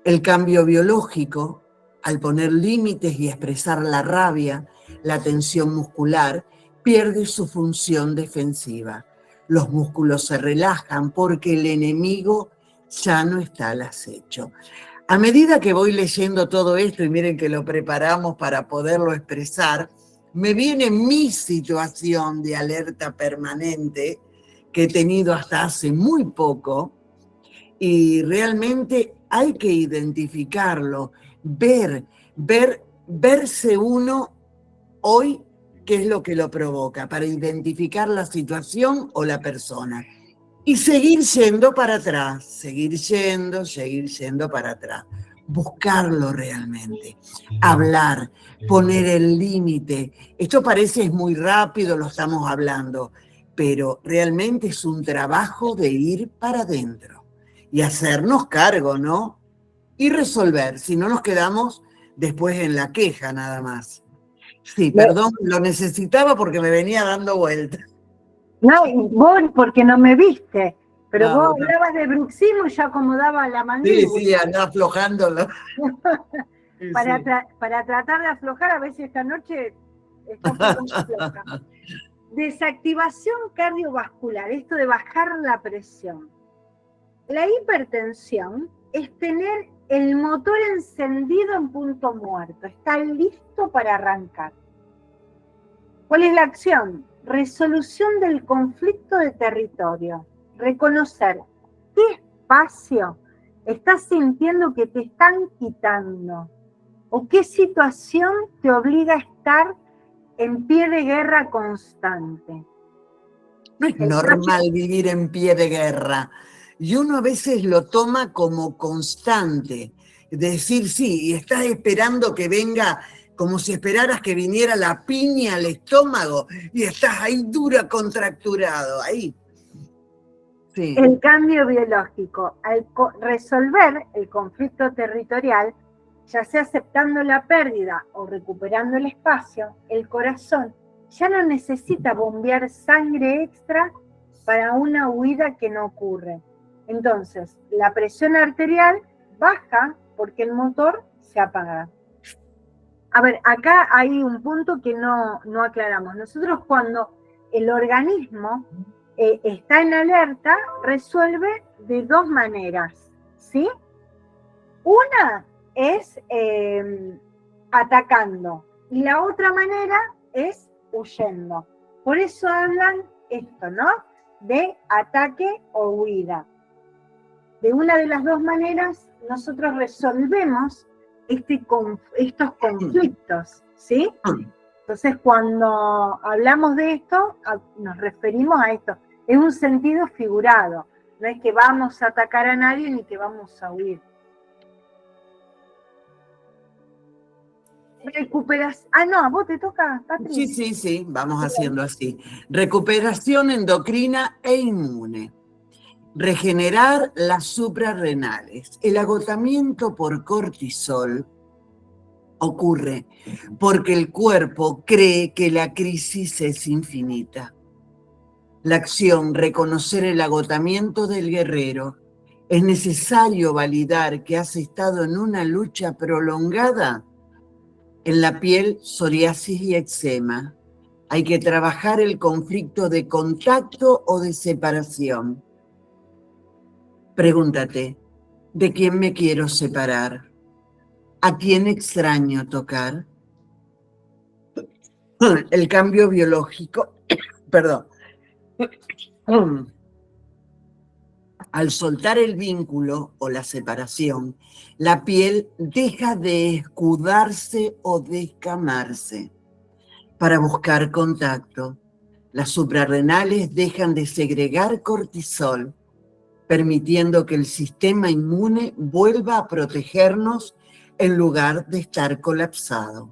El cambio biológico, al poner límites y expresar la rabia, la tensión muscular, pierde su función defensiva. Los músculos se relajan porque el enemigo ya no está al acecho. A medida que voy leyendo todo esto, y miren que lo preparamos para poderlo expresar, me viene mi situación de alerta permanente que he tenido hasta hace muy poco, y realmente hay que identificarlo, verse uno hoy qué es lo que lo provoca, para identificar la situación o la persona. Y seguir yendo para atrás, seguir yendo para atrás. Buscarlo realmente, hablar, poner el límite. Esto parece muy rápido, lo estamos hablando, pero realmente es un trabajo de ir para adentro y hacernos cargo, ¿no? Y resolver, si no nos quedamos después en la queja nada más. Sí, perdón, lo necesitaba porque me venía dando vueltas. No, y vos porque no me viste, pero Ah, vos bueno. hablabas de bruxismo y yo acomodaba la Sí, mandíbula. anda aflojándolo. Para, Sí. para tratar de aflojar, a veces esta noche está un poco más floja. Desactivación cardiovascular, esto de bajar la presión. La hipertensión es tener el motor encendido en punto muerto, está listo para arrancar. ¿Cuál es la acción? Resolución del conflicto de territorio. Reconocer qué espacio estás sintiendo que te están quitando o qué situación te obliga a estar en pie de guerra constante. No es normal vivir en pie de guerra. Y uno a veces lo toma como constante. Decir, sí, y estás esperando que venga, como si esperaras que viniera la piña al estómago, y estás ahí dura, contracturado, ahí. Sí. El cambio biológico, al resolver el conflicto territorial, ya sea aceptando la pérdida o recuperando el espacio, el corazón ya no necesita bombear sangre extra para una huida que no ocurre. Entonces, la presión arterial baja porque el motor se apaga. A ver, acá hay un punto que no aclaramos. Nosotros cuando el organismo está en alerta, resuelve de dos maneras, ¿sí? Una es atacando y la otra manera es huyendo. Por eso hablan esto, ¿no? De ataque o huida. De una de las dos maneras, nosotros resolvemos estos conflictos, ¿sí? Entonces, cuando hablamos de esto, nos referimos a esto. Es un sentido figurado. No es que vamos a atacar a nadie ni que vamos a huir. Recuperación. Ah, no, a vos te toca, Patri. Sí, vamos haciendo así. Recuperación endocrina e inmune. Regenerar las suprarrenales. El agotamiento por cortisol ocurre porque el cuerpo cree que la crisis es infinita. La acción, reconocer el agotamiento del guerrero. Es necesario validar que has estado en una lucha prolongada. En la piel, psoriasis y eczema. Hay que trabajar el conflicto de contacto o de separación. Pregúntate, ¿de quién me quiero separar? ¿A quién extraño tocar? El cambio biológico, perdón. Al soltar el vínculo o la separación, la piel deja de escudarse o descamarse para buscar contacto. Las suprarrenales dejan de segregar cortisol, permitiendo que el sistema inmune vuelva a protegernos en lugar de estar colapsado.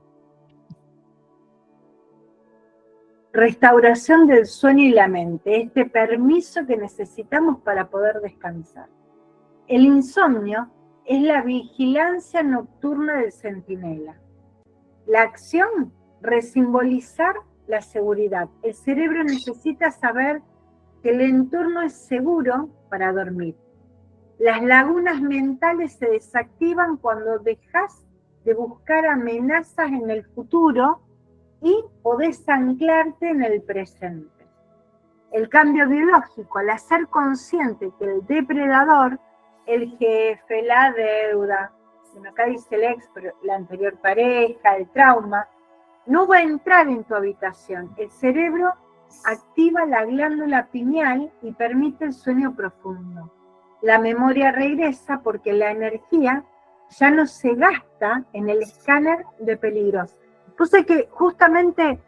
Restauración del sueño y la mente, este permiso que necesitamos para poder descansar. El insomnio es la vigilancia nocturna del centinela. La acción, resimbolizar la seguridad. El cerebro necesita saber que el entorno es seguro para dormir. Las lagunas mentales se desactivan cuando dejas de buscar amenazas en el futuro y podés anclarte en el presente. El cambio biológico, al hacer consciente que el depredador, el jefe, la deuda, acá dice el ex, pero la anterior pareja, el trauma, no va a entrar en tu habitación. El cerebro activa la glándula pineal y permite el sueño profundo. La memoria regresa porque la energía ya no se gasta en el escáner de peligros. Entonces que justamente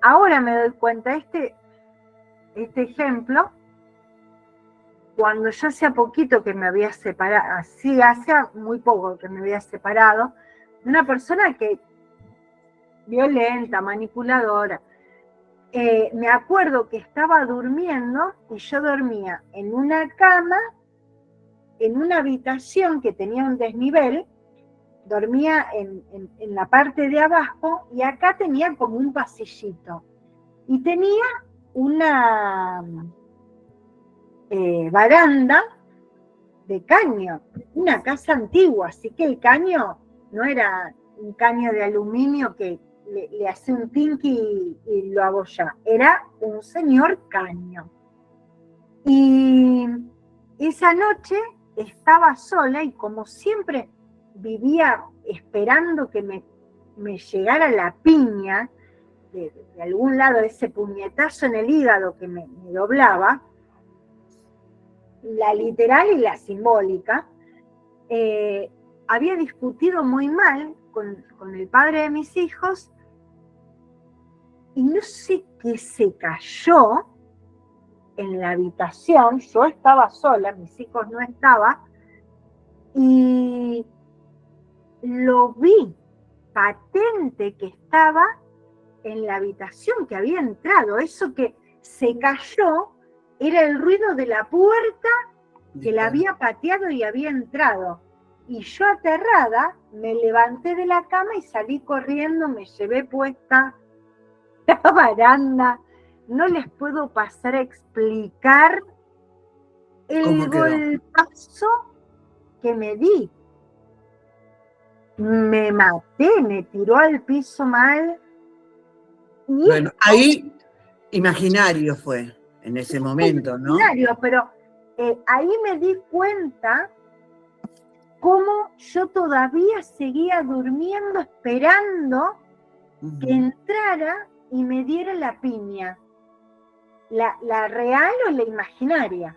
ahora me doy cuenta, este ejemplo cuando yo hacía poquito que me había separado, así hacía muy poco que me había separado, de una persona que violenta, manipuladora. Me acuerdo que estaba durmiendo y yo dormía en una cama, en una habitación que tenía un desnivel, dormía en la parte de abajo y acá tenía como un pasillito. Y tenía una baranda de caño, una casa antigua, así que el caño no era un caño de aluminio que le hace un tinqui y lo abolla, era un señor caño. Y esa noche estaba sola y como siempre vivía esperando que me llegara la piña de algún lado, ese puñetazo en el hígado que me doblaba, la literal y la simbólica, había discutido muy mal con el padre de mis hijos y no sé qué se cayó en la habitación. Yo estaba sola, mis hijos no estaban, y lo vi patente que estaba en la habitación, que había entrado. Eso que se cayó era el ruido de la puerta que la había pateado y había entrado. Y yo, aterrada, me levanté de la cama y salí corriendo, me llevé puesta la baranda. No les puedo pasar a explicar el golpazo que me di. Me maté, me tiró al piso mal. Y bueno, ahí imaginario fue, en ese momento, ¿no? Imaginario, pero ahí me di cuenta cómo yo todavía seguía durmiendo, esperando que entrara y me diera la piña. La real o la imaginaria.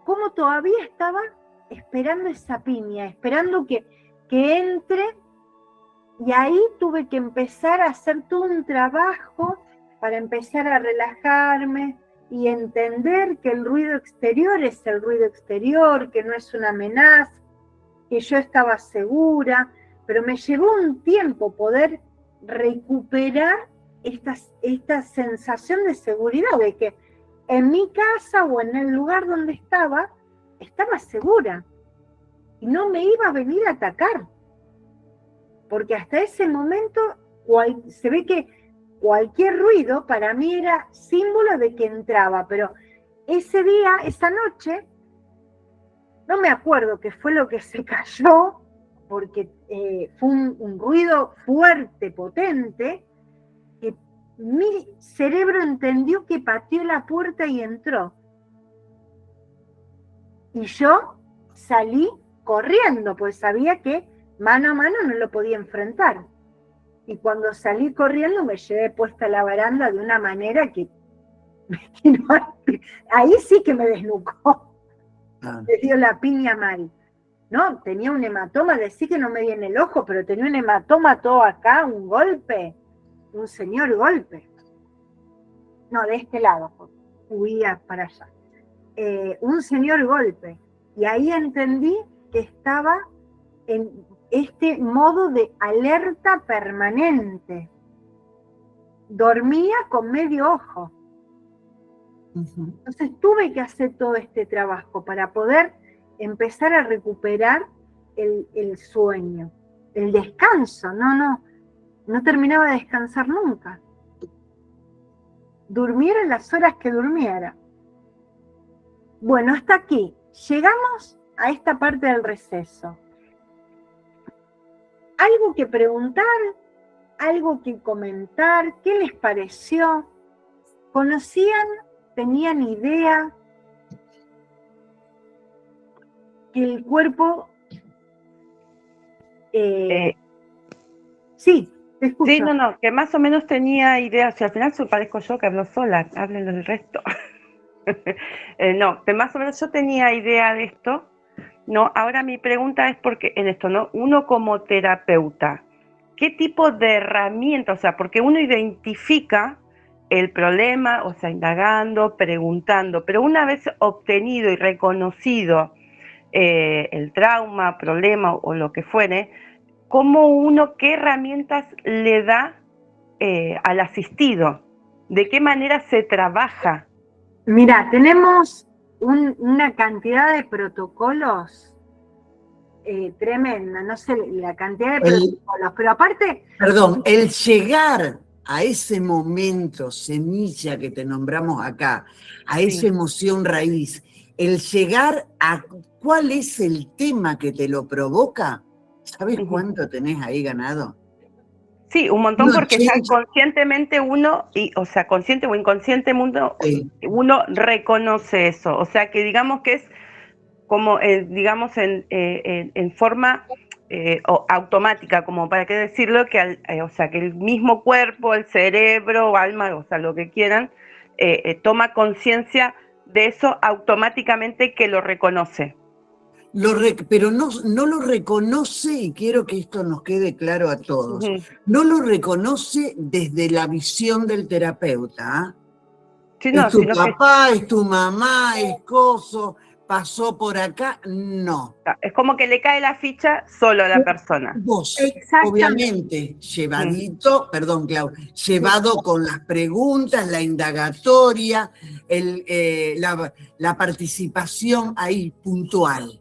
Cómo todavía estaba esperando esa piña, esperando que entre, y ahí tuve que empezar a hacer todo un trabajo para empezar a relajarme y entender que el ruido exterior es el ruido exterior, que no es una amenaza, que yo estaba segura, pero me llevó un tiempo poder recuperar esta sensación de seguridad, de que en mi casa o en el lugar donde estaba segura y no me iba a venir a atacar, porque hasta ese momento se ve que cualquier ruido para mí era símbolo de que entraba, pero ese día, esa noche, no me acuerdo qué fue lo que se cayó, porque fue un ruido fuerte, potente, que mi cerebro entendió que pateó la puerta y entró. Y yo salí corriendo, pues sabía que mano a mano no lo podía enfrentar. Y cuando salí corriendo me llevé puesta la baranda de una manera que ahí sí que me desnucó. Me dio la piña mal. No, tenía un hematoma, decía que no me di en el ojo, pero tenía un hematoma todo acá, un golpe, un señor golpe. No, de este lado, huía para allá. Un señor golpe. Y ahí entendí que estaba en este modo de alerta permanente. Dormía con medio ojo. Entonces tuve que hacer todo este trabajo para poder empezar a recuperar el sueño, el descanso. No terminaba de descansar nunca. Durmiera las horas que durmiera. Bueno, hasta aquí. Llegamos a esta parte del receso. ¿Algo que preguntar? ¿Algo que comentar? ¿Qué les pareció? ¿Conocían? ¿Tenían idea que el cuerpo... Sí, te escucho. Sí, no, que más o menos tenía idea, si al final parezco yo que hablo sola, hablen del resto. No, que más o menos yo tenía idea de esto, ¿no? Ahora mi pregunta es porque en esto, ¿no? Uno como terapeuta, ¿qué tipo de herramientas? O sea, porque uno identifica el problema, o sea, indagando, preguntando, pero una vez obtenido y reconocido el trauma, problema o lo que fuere, qué herramientas le da al asistido, de qué manera se trabaja. Mira, tenemos una cantidad de protocolos tremenda, no sé la cantidad de protocolos, pero aparte... Perdón, el llegar a ese momento, semilla que te nombramos acá, a esa emoción raíz, el llegar a cuál es el tema que te lo provoca, ¿sabes cuánto tenés ahí ganado? Sí, un montón, porque ya conscientemente consciente o inconscientemente uno reconoce eso. O sea, que digamos que es como, digamos, en forma automática, como para qué decirlo, que o sea, que el mismo cuerpo, el cerebro, alma, o sea, lo que quieran, toma conciencia de eso automáticamente, que lo reconoce. Pero no lo reconoce, y quiero que esto nos quede claro a todos, no lo reconoce desde la visión del terapeuta. Sí, no, es tu papá, es tu mamá, es coso, pasó por acá, no. Es como que le cae la ficha solo a la persona. Vos, obviamente, llevadito, perdón, Clau, llevado con las preguntas, la indagatoria, la participación ahí puntual.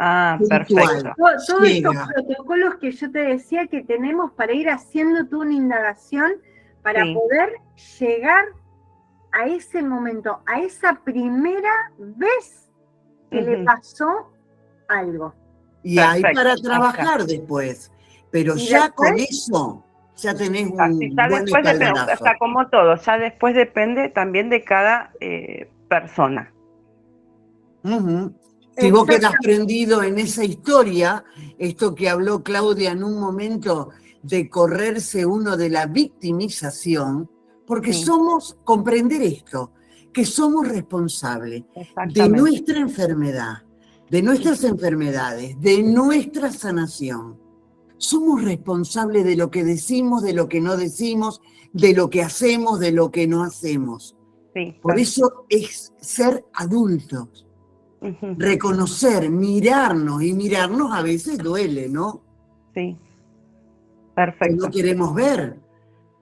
Ah, perfecto. Todos estos protocolos que yo te decía que tenemos para ir haciendo toda una indagación para poder llegar a ese momento, a esa primera vez que le pasó algo. Y hay para trabajar después, pero ya después, con eso ya tenés un buen espaldarazo. O sea, como todo, ya después depende también de cada persona. Si vos quedás prendido en esa historia, esto que habló Claudia en un momento de correrse uno de la victimización, porque comprender esto, que somos responsables de nuestra enfermedad, de nuestras enfermedades, de nuestra sanación. Somos responsables de lo que decimos, de lo que no decimos, de lo que hacemos, de lo que no hacemos. Por eso es ser adultos. Reconocer, mirarnos, y mirarnos a veces duele, ¿no? Sí, perfecto. No queremos ver,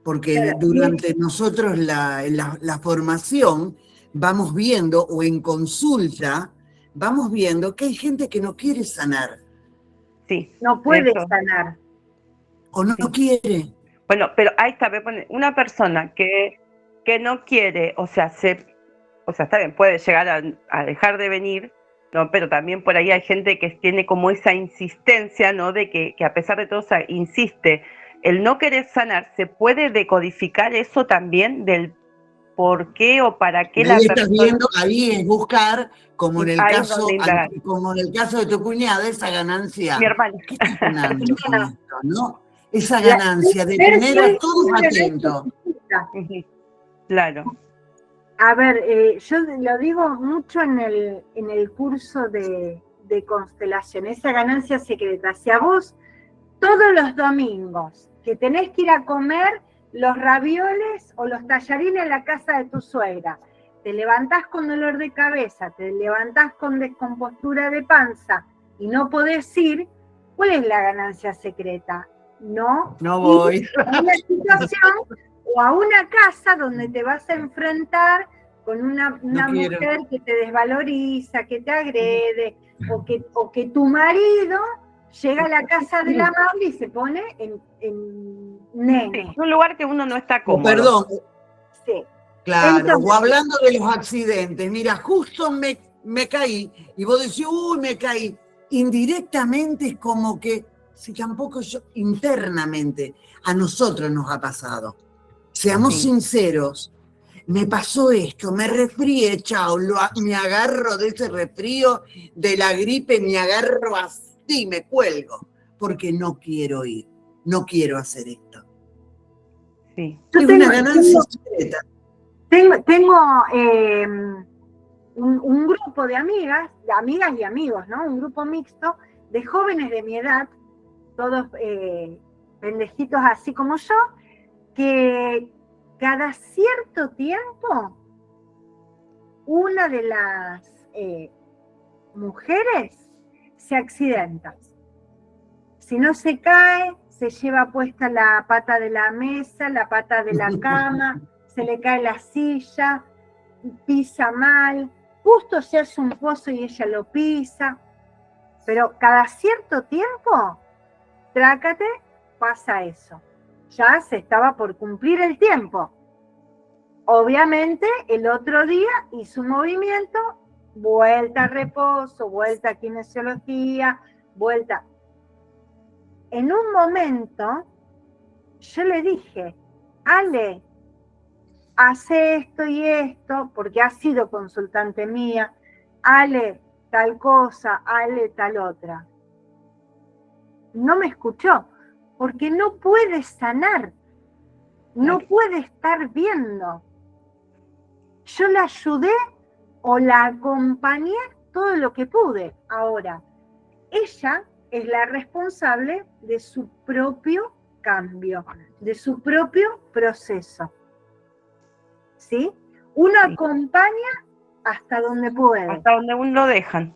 porque durante nosotros la formación vamos viendo, o en consulta, vamos viendo que hay gente que no quiere sanar. Sí. No puede sanar. O no quiere. Bueno, pero ahí está, una persona que no quiere, o sea, está bien, puede llegar a dejar de venir, ¿no? Pero también por ahí hay gente que tiene como esa insistencia, ¿no? De que a pesar de todo, o sea, insiste. El no querer sanar, ¿se puede decodificar eso también del por qué o para qué la persona? Viendo, ahí es buscar, como en el caso de tu cuñada, esa ganancia. Mi hermana. ¿Qué estás ganando con esto, no? Esa ganancia de tener a todos atentos. Claro. A ver, yo lo digo mucho en el curso de constelación, esa ganancia secreta. Si a vos todos los domingos que tenés que ir a comer los ravioles o los tallarines en la casa de tu suegra, te levantás con dolor de cabeza, te levantás con descompostura de panza y no podés ir, ¿cuál es la ganancia secreta? No voy a una situación o a una casa donde te vas a enfrentar con una mujer que te desvaloriza, que te agrede, o que tu marido llega a la casa de la madre y se pone en nene. Un lugar que uno no está cómodo. Perdón. Sí. Claro, entonces, o hablando de los accidentes, mira, justo me caí, y vos decís, uy, me caí. Indirectamente es como que, si tampoco yo, internamente, a nosotros nos ha pasado. Seamos sinceros, me pasó esto, me resfrié, chao, me agarro de ese resfrío, de la gripe, me agarro así, me cuelgo, porque no quiero ir, no quiero hacer esto. Sí. Es una ganancia secreta. Tengo un grupo de amigas y amigos, ¿no? Un grupo mixto de jóvenes de mi edad, todos pendejitos así como yo, que cada cierto tiempo, una de las mujeres se accidenta. Si no se cae, se lleva puesta la pata de la mesa, la pata de la cama, se le cae la silla, pisa mal, justo se hace un pozo y ella lo pisa, pero cada cierto tiempo, trácate, pasa eso. Ya se estaba por cumplir el tiempo. Obviamente, el otro día hizo un movimiento, vuelta a reposo, vuelta a kinesiología, vuelta. En un momento, yo le dije, Ale, hace esto y esto, porque ha sido consultante mía, Ale, tal cosa, Ale, tal otra. No me escuchó, porque no puede sanar, no puede estar viendo. Yo la ayudé o la acompañé todo lo que pude. Ahora, ella es la responsable de su propio cambio, de su propio proceso. ¿Sí? Uno acompaña hasta donde puede. Hasta donde uno lo dejan,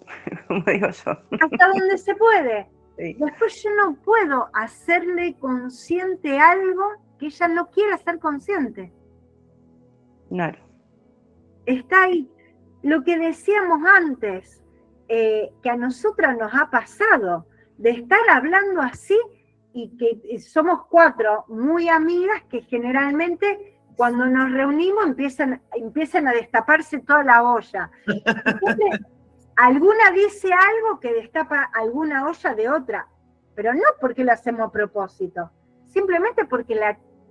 como digo yo. Hasta donde se puede. Sí. Después yo no puedo hacerle consciente algo que ella no quiere hacer consciente. Claro. Está ahí. Lo que decíamos antes, que a nosotras nos ha pasado, de estar hablando así y que somos 4 muy amigas que generalmente cuando nos reunimos empiezan a destaparse toda la olla. Entonces, alguna dice algo que destapa alguna olla de otra, pero no porque lo hacemos a propósito, simplemente porque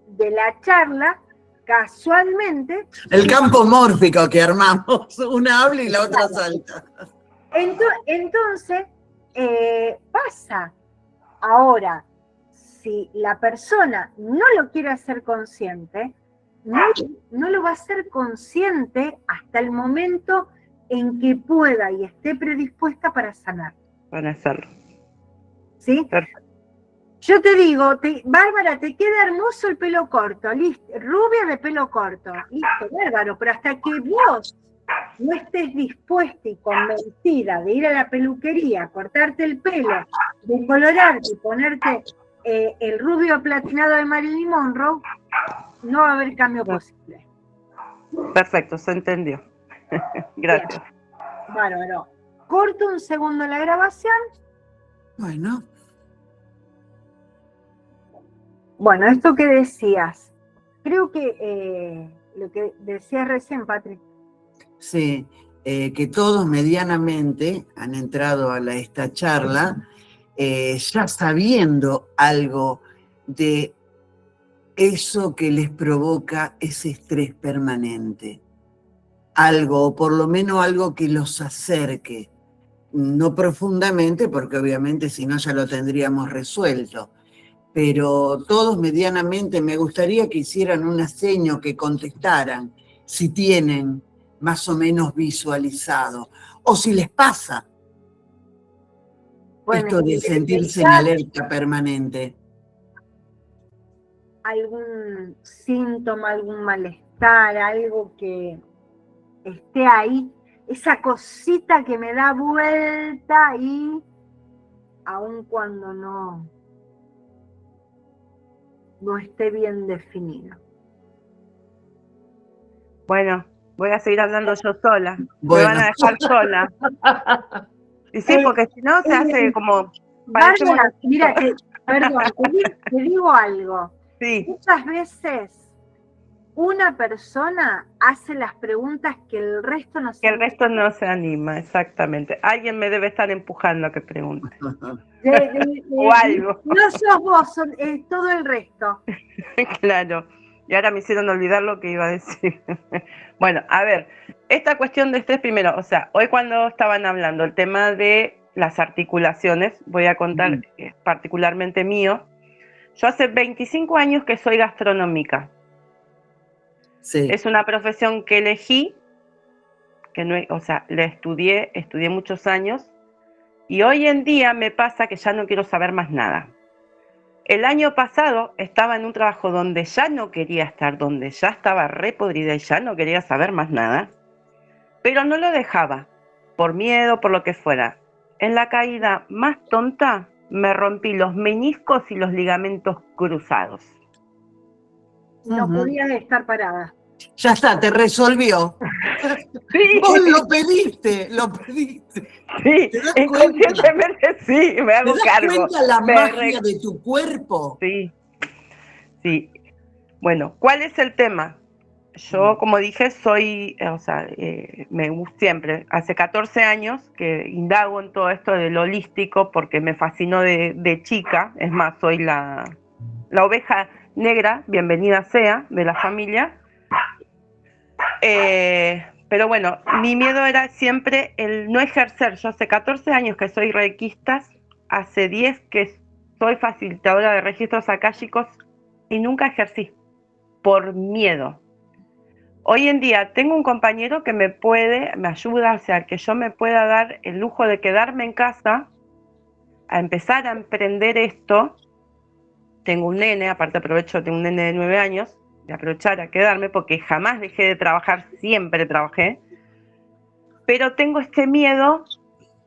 de la charla, casualmente... El campo mórfico que armamos, una habla y la otra salta. Entonces, pasa. Ahora, si la persona no lo quiere hacer consciente, no lo va a hacer consciente hasta el momento en que pueda y esté predispuesta para sanar. Para hacerlo. ¿Sí? Perfecto. Yo te digo, Bárbara, te queda hermoso el pelo corto, listo, rubia de pelo corto, listo, bárbaro, pero hasta que vos no estés dispuesta y convencida de ir a la peluquería, cortarte el pelo, decolorarte y ponerte el rubio platinado de Marilyn Monroe, no va a haber cambio posible. Perfecto, se entendió. Gracias. Bien. Bárbaro. Corto un segundo la grabación. Bueno. Bueno, esto que decías, creo que lo que decías recién, Patrick. Sí, que todos medianamente han entrado a esta charla ya sabiendo algo de eso que les provoca ese estrés permanente. Algo, o por lo menos algo que los acerque, no profundamente, porque obviamente si no ya lo tendríamos resuelto, pero todos medianamente me gustaría que hicieran una seña, que contestaran si tienen más o menos visualizado, o si les pasa esto de sentirse en alerta permanente. Algún síntoma, algún malestar, algo que esté ahí, esa cosita que me da vuelta ahí, aun cuando no esté bien definido. Bueno, voy a seguir hablando yo sola. Bueno. Me van a dejar sola. Y sí, porque si no se hace como... Bárbara, mira, perdón, te digo algo. Sí. Muchas veces una persona hace las preguntas que el resto no se anima. Que el resto no se anima, exactamente. Alguien me debe estar empujando a que pregunte. O algo. No sos vos, es todo el resto. Claro. Y ahora me hicieron olvidar lo que iba a decir. Bueno, a ver, esta cuestión de estrés primero, o sea, hoy cuando estaban hablando el tema de las articulaciones, voy a contar particularmente mío. Yo hace 25 años que soy gastronómica. Sí. Es una profesión que elegí, que no, o sea, la estudié muchos años, y hoy en día me pasa que ya no quiero saber más nada. El año pasado estaba en un trabajo donde ya no quería estar, donde ya estaba re podrida y ya no quería saber más nada, pero no lo dejaba, por miedo, por lo que fuera. En la caída más tonta me rompí los meniscos y los ligamentos cruzados. No podía estar parada. Ya está, te resolvió. Sí. Vos lo pediste. Sí, inconscientemente sí, me hago cargo. ¿Te das cuenta la magia de tu cuerpo? Sí, sí. Bueno, ¿cuál es el tema? Yo, como dije, soy, me gusta siempre, hace 14 años que indago en todo esto del holístico porque me fascinó de chica. Es más, soy la oveja negra, bienvenida sea, de la familia. Pero bueno, mi miedo era siempre el no ejercer. Yo hace 14 años que soy reikista, hace 10 que soy facilitadora de registros akáshicos y nunca ejercí, por miedo. Hoy en día tengo un compañero que me ayuda, o sea, que yo me pueda dar el lujo de quedarme en casa, a empezar a emprender esto. Tengo un nene, aparte aprovecho, tengo un nene de 9 años, de aprovechar a quedarme, porque jamás dejé de trabajar, siempre trabajé, pero tengo este miedo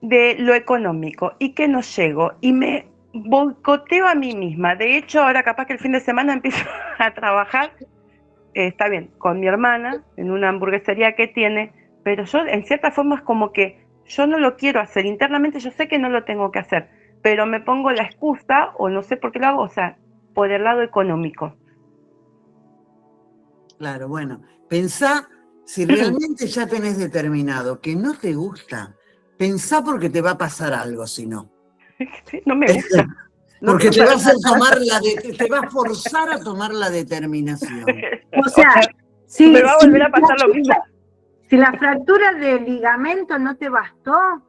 de lo económico y que no llego, y me boicoteo a mí misma. De hecho, ahora capaz que el fin de semana empiezo a trabajar, está bien, con mi hermana, en una hamburguesería que tiene, pero yo en cierta forma es como que yo no lo quiero hacer, internamente yo sé que no lo tengo que hacer, pero me pongo la excusa, o no sé por qué lo hago, o sea, por el lado económico. Claro, bueno, pensá, si realmente ya tenés determinado que no te gusta, pensá porque te va a pasar algo, si no. No me gusta. Porque te vas a te va a forzar a tomar la determinación. O sea, me va a volver a pasar lo mismo. Si la fractura del ligamento no te bastó,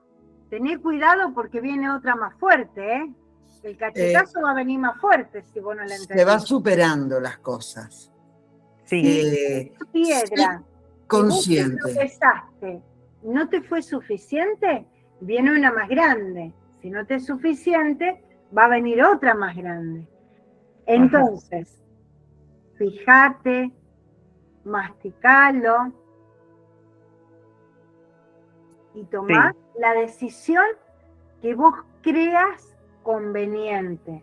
tené cuidado porque viene otra más fuerte, ¿eh? El cachetazo va a venir más fuerte si vos no la entendés. Te vas superando las cosas. Sí. Piedra. Consciente. Si vos pesaste, no te fue suficiente, viene una más grande. Si no te es suficiente, va a venir otra más grande. Entonces, fíjate, masticalo y tomá la decisión que vos creas conveniente.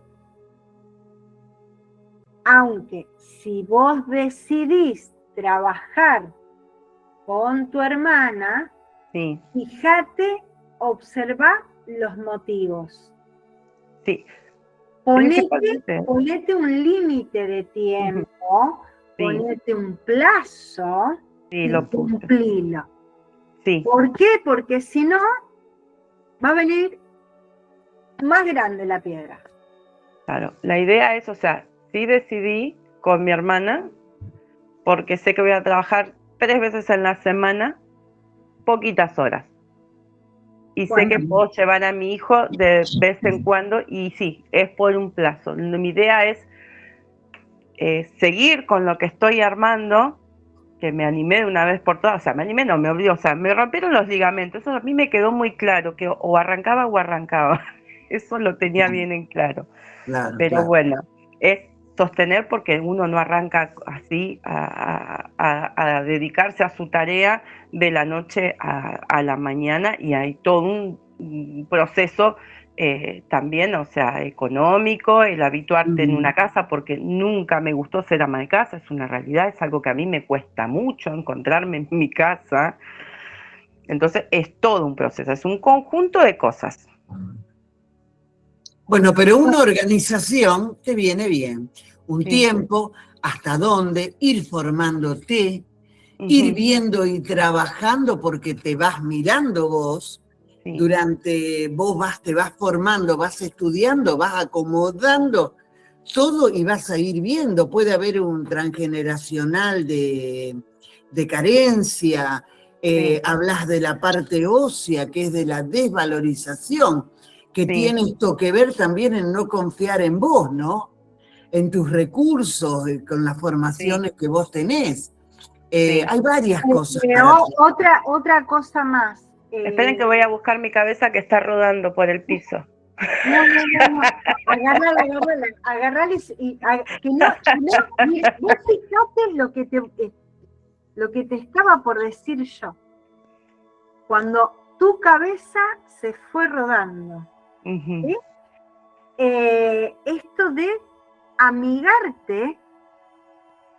Aunque si vos decidís trabajar con tu hermana, fíjate, observa los motivos. Sí. Ponete un límite de tiempo, ponete un plazo y cumplilo. Sí. ¿Por qué? Porque si no, va a venir más grande la piedra. Claro, la idea es, o sea, sí decidí con mi hermana, porque sé que voy a trabajar 3 veces en la semana, poquitas horas. Y sé que puedo llevar a mi hijo de vez en cuando, y sí, es por un plazo. Mi idea es seguir con lo que estoy armando, que me animé de una vez por todas, o sea, me animé, no, me obligó, o sea, me rompieron los ligamentos, eso a mí me quedó muy claro, que o arrancaba o arrancaba, eso lo tenía bien en claro. Claro, pero bueno, es sostener porque uno no arranca así a dedicarse a su tarea de la noche a la mañana, y hay todo un proceso también, o sea, económico, el habituarte en una casa, porque nunca me gustó ser ama de casa, es una realidad, es algo que a mí me cuesta mucho encontrarme en mi casa. Entonces es todo un proceso, es un conjunto de cosas. Bueno, pero una organización te viene bien. Un tiempo, hasta dónde, ir formándote, ir viendo y trabajando porque te vas mirando vos. Durante te vas formando, vas estudiando, vas acomodando todo y vas a ir viendo. Puede haber un transgeneracional de carencia. Hablas de la parte ósea, que es de la desvalorización, que tiene esto que ver también en no confiar en vos, ¿no? En tus recursos, con las formaciones que vos tenés. Hay varias cosas. Otra cosa más. Esperen que voy a buscar mi cabeza que está rodando por el piso. No. Agarrala mira, vos fijate lo que te estaba por decir yo. Cuando tu cabeza se fue rodando. Ujú. ¿Sí? Esto de amigarte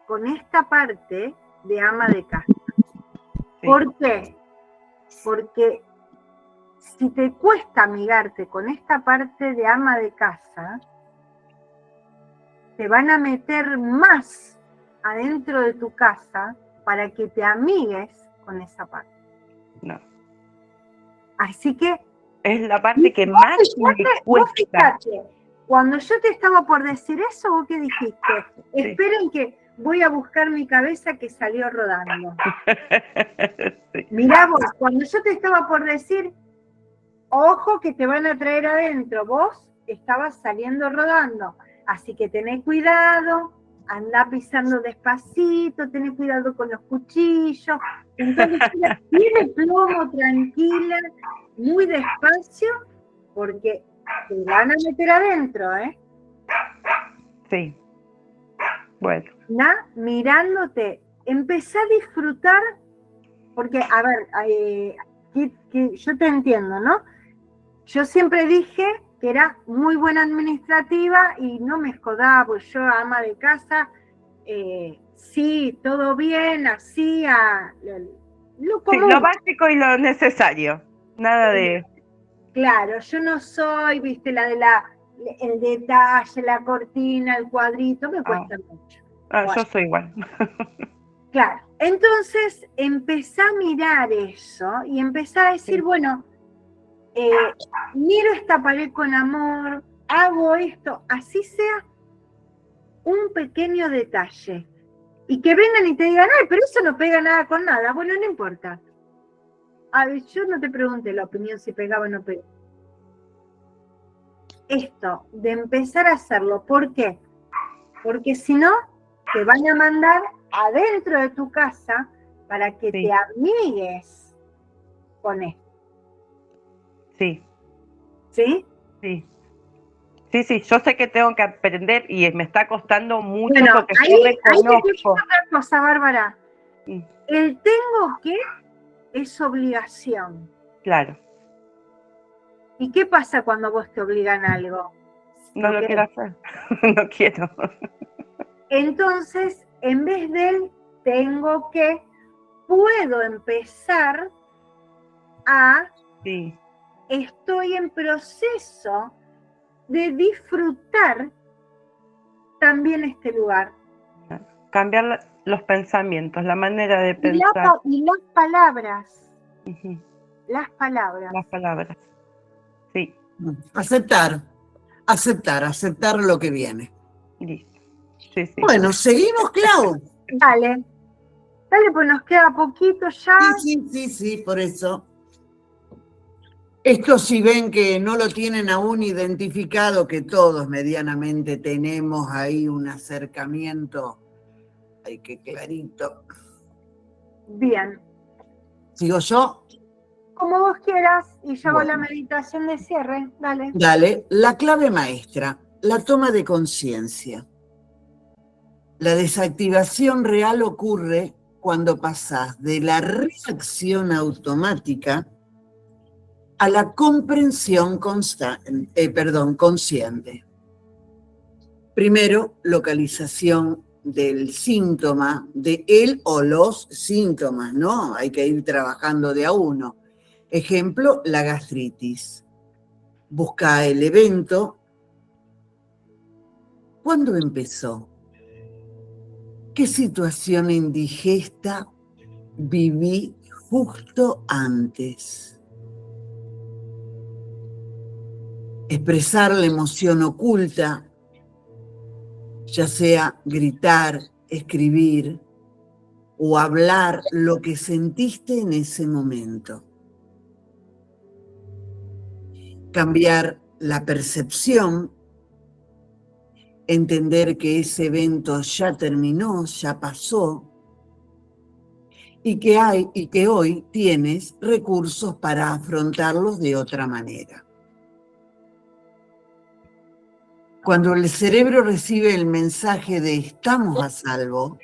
con esta parte de ama de casa. Sí. ¿Por qué? Porque si te cuesta amigarte con esta parte de ama de casa, te van a meter más adentro de tu casa para que te amigues con esa parte. No. Así que Es la parte que más me vos cuesta. fíjate, cuando yo te estaba por decir eso, ¿vos qué dijiste? Sí. Esperen que voy a buscar mi cabeza que salió rodando. Sí. Mirá vos, cuando yo te estaba por decir, ojo que te van a traer adentro, vos estabas saliendo rodando, así que tenés cuidado, andá pisando despacito, tenés cuidado con los cuchillos, entonces tiene plomo, tranquila, muy despacio, porque te van a meter adentro, ¿eh? Sí. Bueno. Mirándote, empecé a disfrutar, porque, a ver, yo te entiendo, ¿no? Yo siempre dije que era muy buena administrativa y no me escodaba, pues yo ama de casa, sí, todo bien, hacía lo común. Sí, lo básico y lo necesario, nada de... Claro, yo no soy, viste, el detalle, la cortina, el cuadrito, me cuesta mucho. Bueno. Yo soy igual. Claro, entonces empecé a mirar eso y empecé a decir, Sí. bueno, miro esta pared con amor, hago esto, así sea un pequeño detalle. Y que vengan y te digan, ay, pero eso no pega nada con nada. Bueno, no importa. A ver, yo no te pregunté la opinión si pegaba o no pegaba. Esto, de empezar a hacerlo, ¿por qué? Porque si no, te van a mandar adentro de tu casa para que Sí. te amigues con esto. Sí. ¿Sí? Sí. Sí, yo sé que tengo que aprender y me está costando mucho bueno, porque ahí, yo reconozco. Ahí te otra cosa, Bárbara. El tengo que es obligación. Claro. ¿Y qué pasa cuando vos te obligan a algo? No lo quiero hacer. No quiero. Entonces, en vez del tengo que, puedo empezar a Sí. estoy en proceso de disfrutar también este lugar. Cambiar los pensamientos, la manera de pensar. Y las palabras. Uh-huh. Las palabras. Las palabras. Sí. Aceptar lo que viene. Listo. Sí. Bueno, seguimos, Clau. Dale, pues nos queda poquito ya. Sí, por eso. Esto si ven que no lo tienen aún identificado, que todos medianamente tenemos ahí un acercamiento, ay, qué clarito. Bien. ¿Sigo yo? Como vos quieras, y yo hago la meditación de cierre. Dale. Dale, la clave maestra, la toma de conciencia. La desactivación real ocurre cuando pasás de la reacción automática a la comprensión consciente. Primero, localización del síntoma, de él o los síntomas, ¿no? Hay que ir trabajando de a uno. Ejemplo, la gastritis. Busca el evento. ¿Cuándo empezó? ¿Qué situación indigesta viví justo antes? Expresar la emoción oculta, ya sea gritar, escribir o hablar lo que sentiste en ese momento. Cambiar la percepción, entender que ese evento ya terminó, ya pasó, y que hoy tienes recursos para afrontarlos de otra manera. Cuando el cerebro recibe el mensaje de estamos a salvo,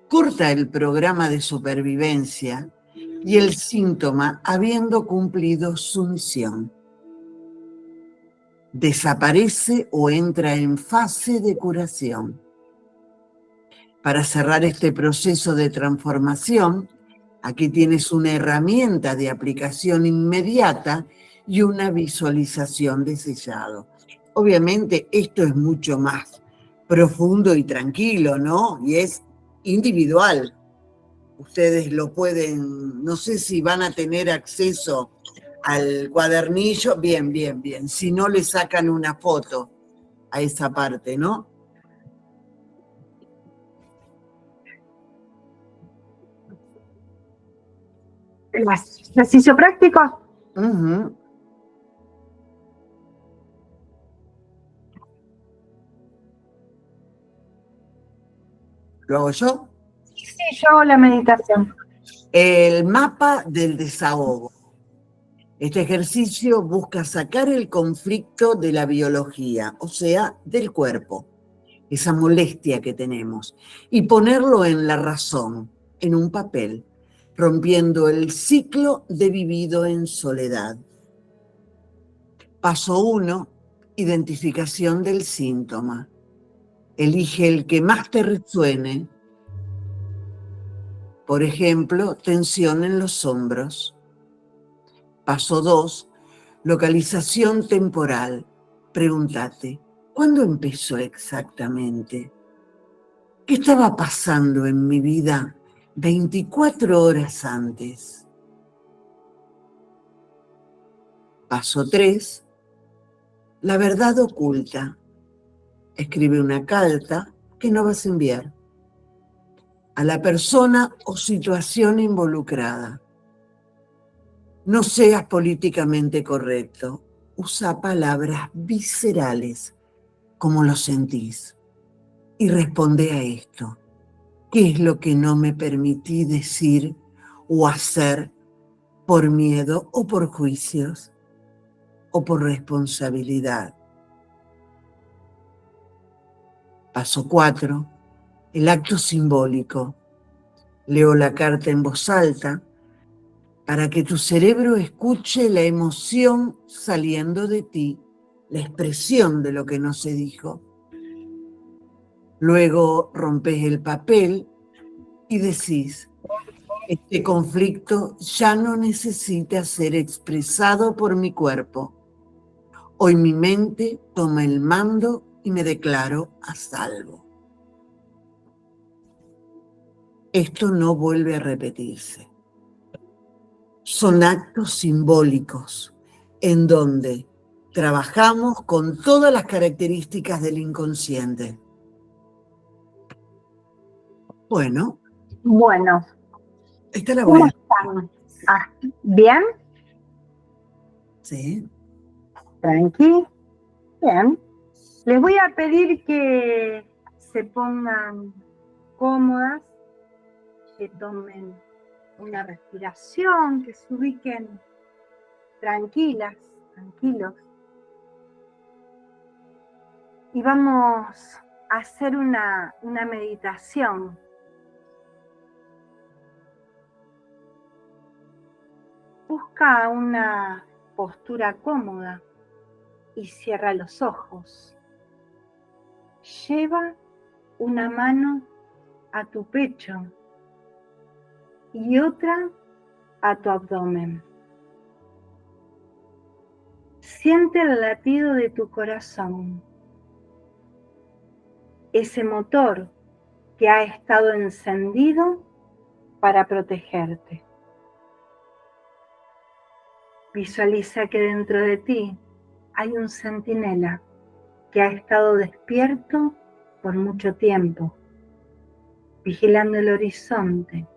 corta el programa de supervivencia y el síntoma habiendo cumplido su misión. Desaparece o entra en fase de curación. Para cerrar este proceso de transformación, aquí tienes una herramienta de aplicación inmediata y una visualización de sellado. Obviamente esto es mucho más profundo y tranquilo, ¿no? Y es individual. Ustedes lo pueden, no sé si van a tener acceso al cuadernillo, bien. Si no, le sacan una foto a esa parte, ¿no? ¿El ejercicio práctico? Uh-huh. ¿Lo hago yo? Sí, yo hago la meditación. El mapa del desahogo. Este ejercicio busca sacar el conflicto de la biología, o sea, del cuerpo, esa molestia que tenemos, y ponerlo en la razón, en un papel, rompiendo el ciclo de vivido en soledad. Paso 1, identificación del síntoma. Elige el que más te resuene. Por ejemplo, tensión en los hombros. Paso 2, localización temporal. Pregúntate, ¿cuándo empezó exactamente? ¿Qué estaba pasando en mi vida 24 horas antes? Paso 3, la verdad oculta. Escribe una carta que no vas a enviar a la persona o situación involucrada. No seas políticamente correcto. Usa palabras viscerales, como lo sentís. Y responde a esto. ¿Qué es lo que no me permití decir o hacer por miedo o por juicios o por responsabilidad? Paso 4. El acto simbólico. Leo la carta en voz alta para que tu cerebro escuche la emoción saliendo de ti, la expresión de lo que no se dijo. Luego rompes el papel y decís, este conflicto ya no necesita ser expresado por mi cuerpo. Hoy mi mente toma el mando y me declaro a salvo. Esto no vuelve a repetirse. Son actos simbólicos en donde trabajamos con todas las características del inconsciente. Bueno, esta la voy ¿Cómo a... están? ¿Bien? Sí. Tranqui. Bien. Les voy a pedir que se pongan cómodas, que tomen una respiración, que se ubiquen tranquilas, tranquilos. Y vamos a hacer una meditación. Busca una postura cómoda y cierra los ojos. Lleva una mano a tu pecho y otra a tu abdomen. Siente el latido de tu corazón, ese motor que ha estado encendido para protegerte. Visualiza que dentro de ti hay un centinela que ha estado despierto por mucho tiempo, vigilando el horizonte,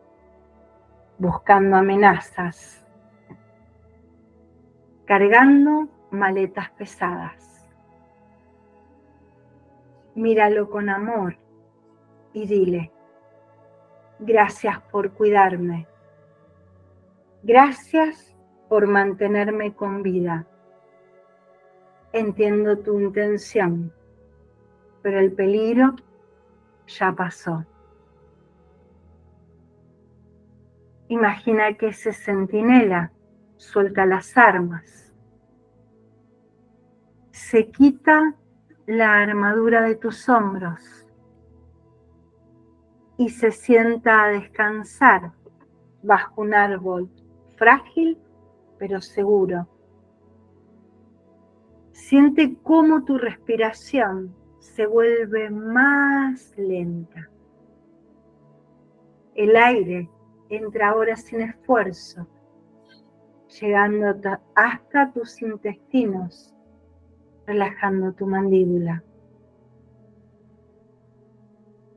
buscando amenazas, cargando maletas pesadas. Míralo con amor y dile, gracias por cuidarme, gracias por mantenerme con vida. Entiendo tu intención, pero el peligro ya pasó. Imagina que ese centinela suelta las armas, se quita la armadura de tus hombros y se sienta a descansar bajo un árbol frágil pero seguro. Siente cómo tu respiración se vuelve más lenta. El aire entra ahora sin esfuerzo, llegando hasta tus intestinos, relajando tu mandíbula.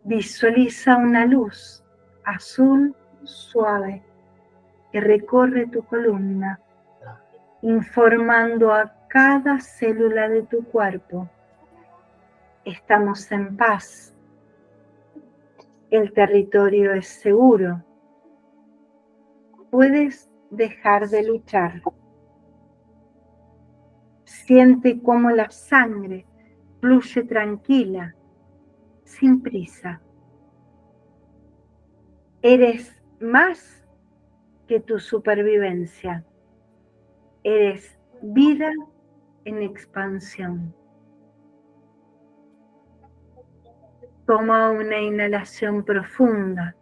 Visualiza una luz azul suave que recorre tu columna, informando a cada célula de tu cuerpo: estamos en paz, el territorio es seguro, puedes dejar de luchar. Siente cómo la sangre fluye tranquila, sin prisa. Eres más que tu supervivencia. Eres vida en expansión. Toma una inhalación profunda.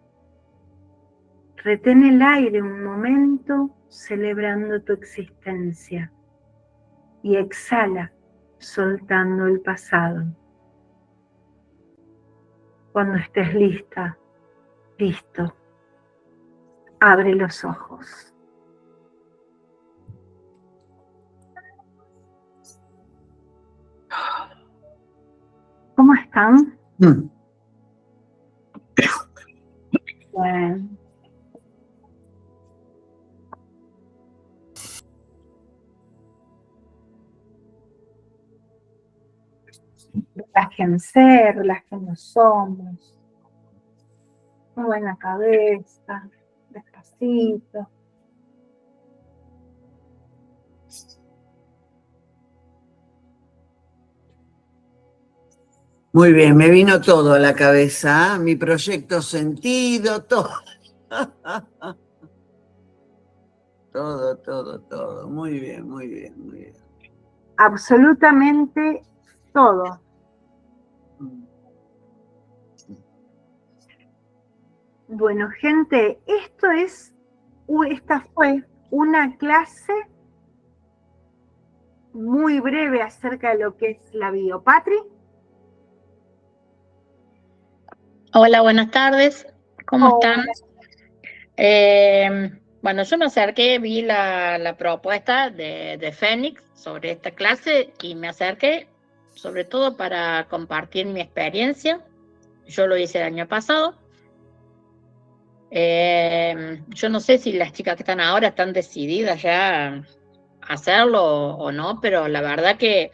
Retén el aire un momento, celebrando tu existencia. Y exhala, soltando el pasado. Cuando estés lista, listo, abre los ojos. ¿Cómo están? Bueno. Relájense, relajen los hombros. Muevan la cabeza, despacito. Muy bien, me vino todo a la cabeza, ¿eh? Mi proyecto sentido, todo. Todo. Muy bien, muy bien, muy bien. Absolutamente todo. Bueno, gente, esta fue una clase muy breve acerca de lo que es la biopatria. Hola, buenas tardes. ¿Cómo Hola. están? Bueno, yo me acerqué, vi la propuesta de Fénix sobre esta clase y me acerqué sobre todo para compartir mi experiencia. Yo lo hice el año pasado. Yo no sé si las chicas que están ahora están decididas ya a hacerlo o no, pero la verdad que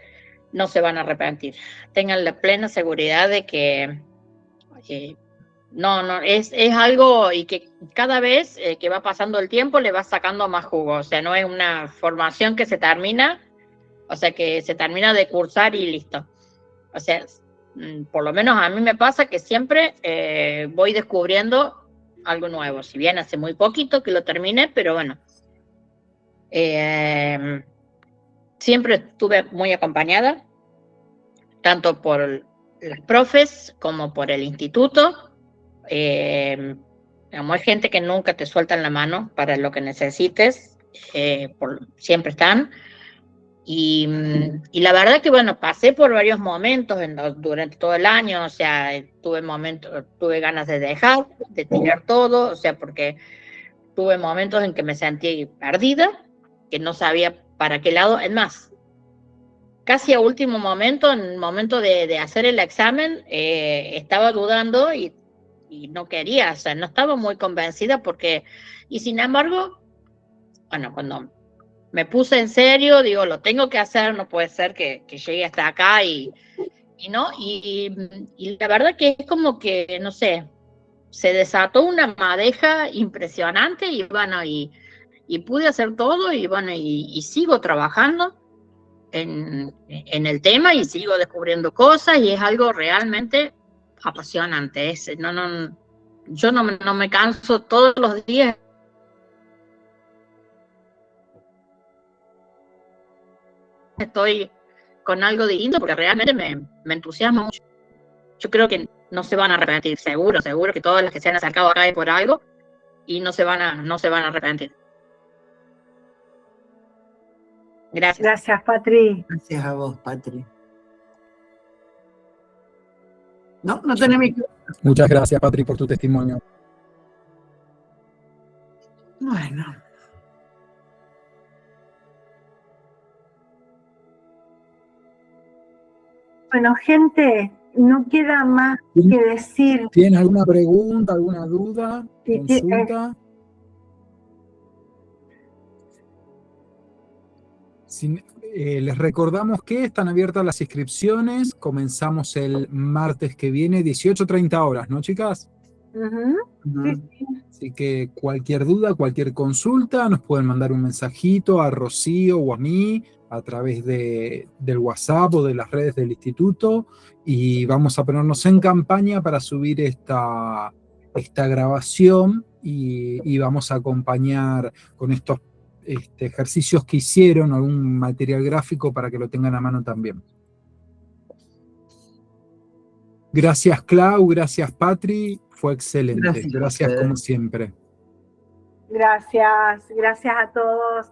no se van a arrepentir. Tengan la plena seguridad de que no, es algo y que cada vez que va pasando el tiempo le va sacando más jugo. O sea, no es una formación que se termina, o sea, que se termina de cursar y listo. O sea, por lo menos a mí me pasa que siempre voy descubriendo algo nuevo. Si bien hace muy poquito que lo terminé, pero bueno. Siempre estuve muy acompañada, tanto por las profes como por el instituto. Como hay gente que nunca te sueltan la mano para lo que necesites, siempre están. Y la verdad que, bueno, pasé por varios momentos durante todo el año. O sea, tuve ganas de dejar, de tirar todo, o sea, porque tuve momentos en que me sentí perdida, que no sabía para qué lado. Es más, casi a último momento, en el momento de hacer el examen, estaba dudando y no quería, o sea, no estaba muy convencida y sin embargo, bueno, cuando me puse en serio, digo, lo tengo que hacer, no puede ser que llegue hasta acá y no, y la verdad que es como que, no sé, se desató una madeja impresionante y bueno, y pude hacer todo y bueno, y sigo trabajando. en el tema y sigo descubriendo cosas y es algo realmente apasionante. Yo no me canso todos los días. Estoy con algo distinto porque realmente me entusiasma mucho. Yo creo que no se van a arrepentir, seguro que todas las que se han acercado acá es por algo y no se van a arrepentir. Gracias. Gracias, Patri. Gracias a vos, Patri. No tenés micrófono. Muchas gracias, Patri, por tu testimonio. Bueno. Bueno, gente, no queda más que decir. ¿Tienes alguna pregunta, alguna duda, consulta? Les recordamos que están abiertas las inscripciones. Comenzamos el martes que viene, 18:30 horas, ¿no, chicas? Así que cualquier duda, cualquier consulta, nos pueden mandar un mensajito a Rocío o a mí a través del WhatsApp o de las redes del instituto y vamos a ponernos en campaña para subir esta grabación y vamos a acompañar con estos ejercicios que hicieron, algún material gráfico para que lo tengan a mano también. Gracias, Clau, gracias, Patri, fue excelente. Gracias como siempre. Gracias a todos.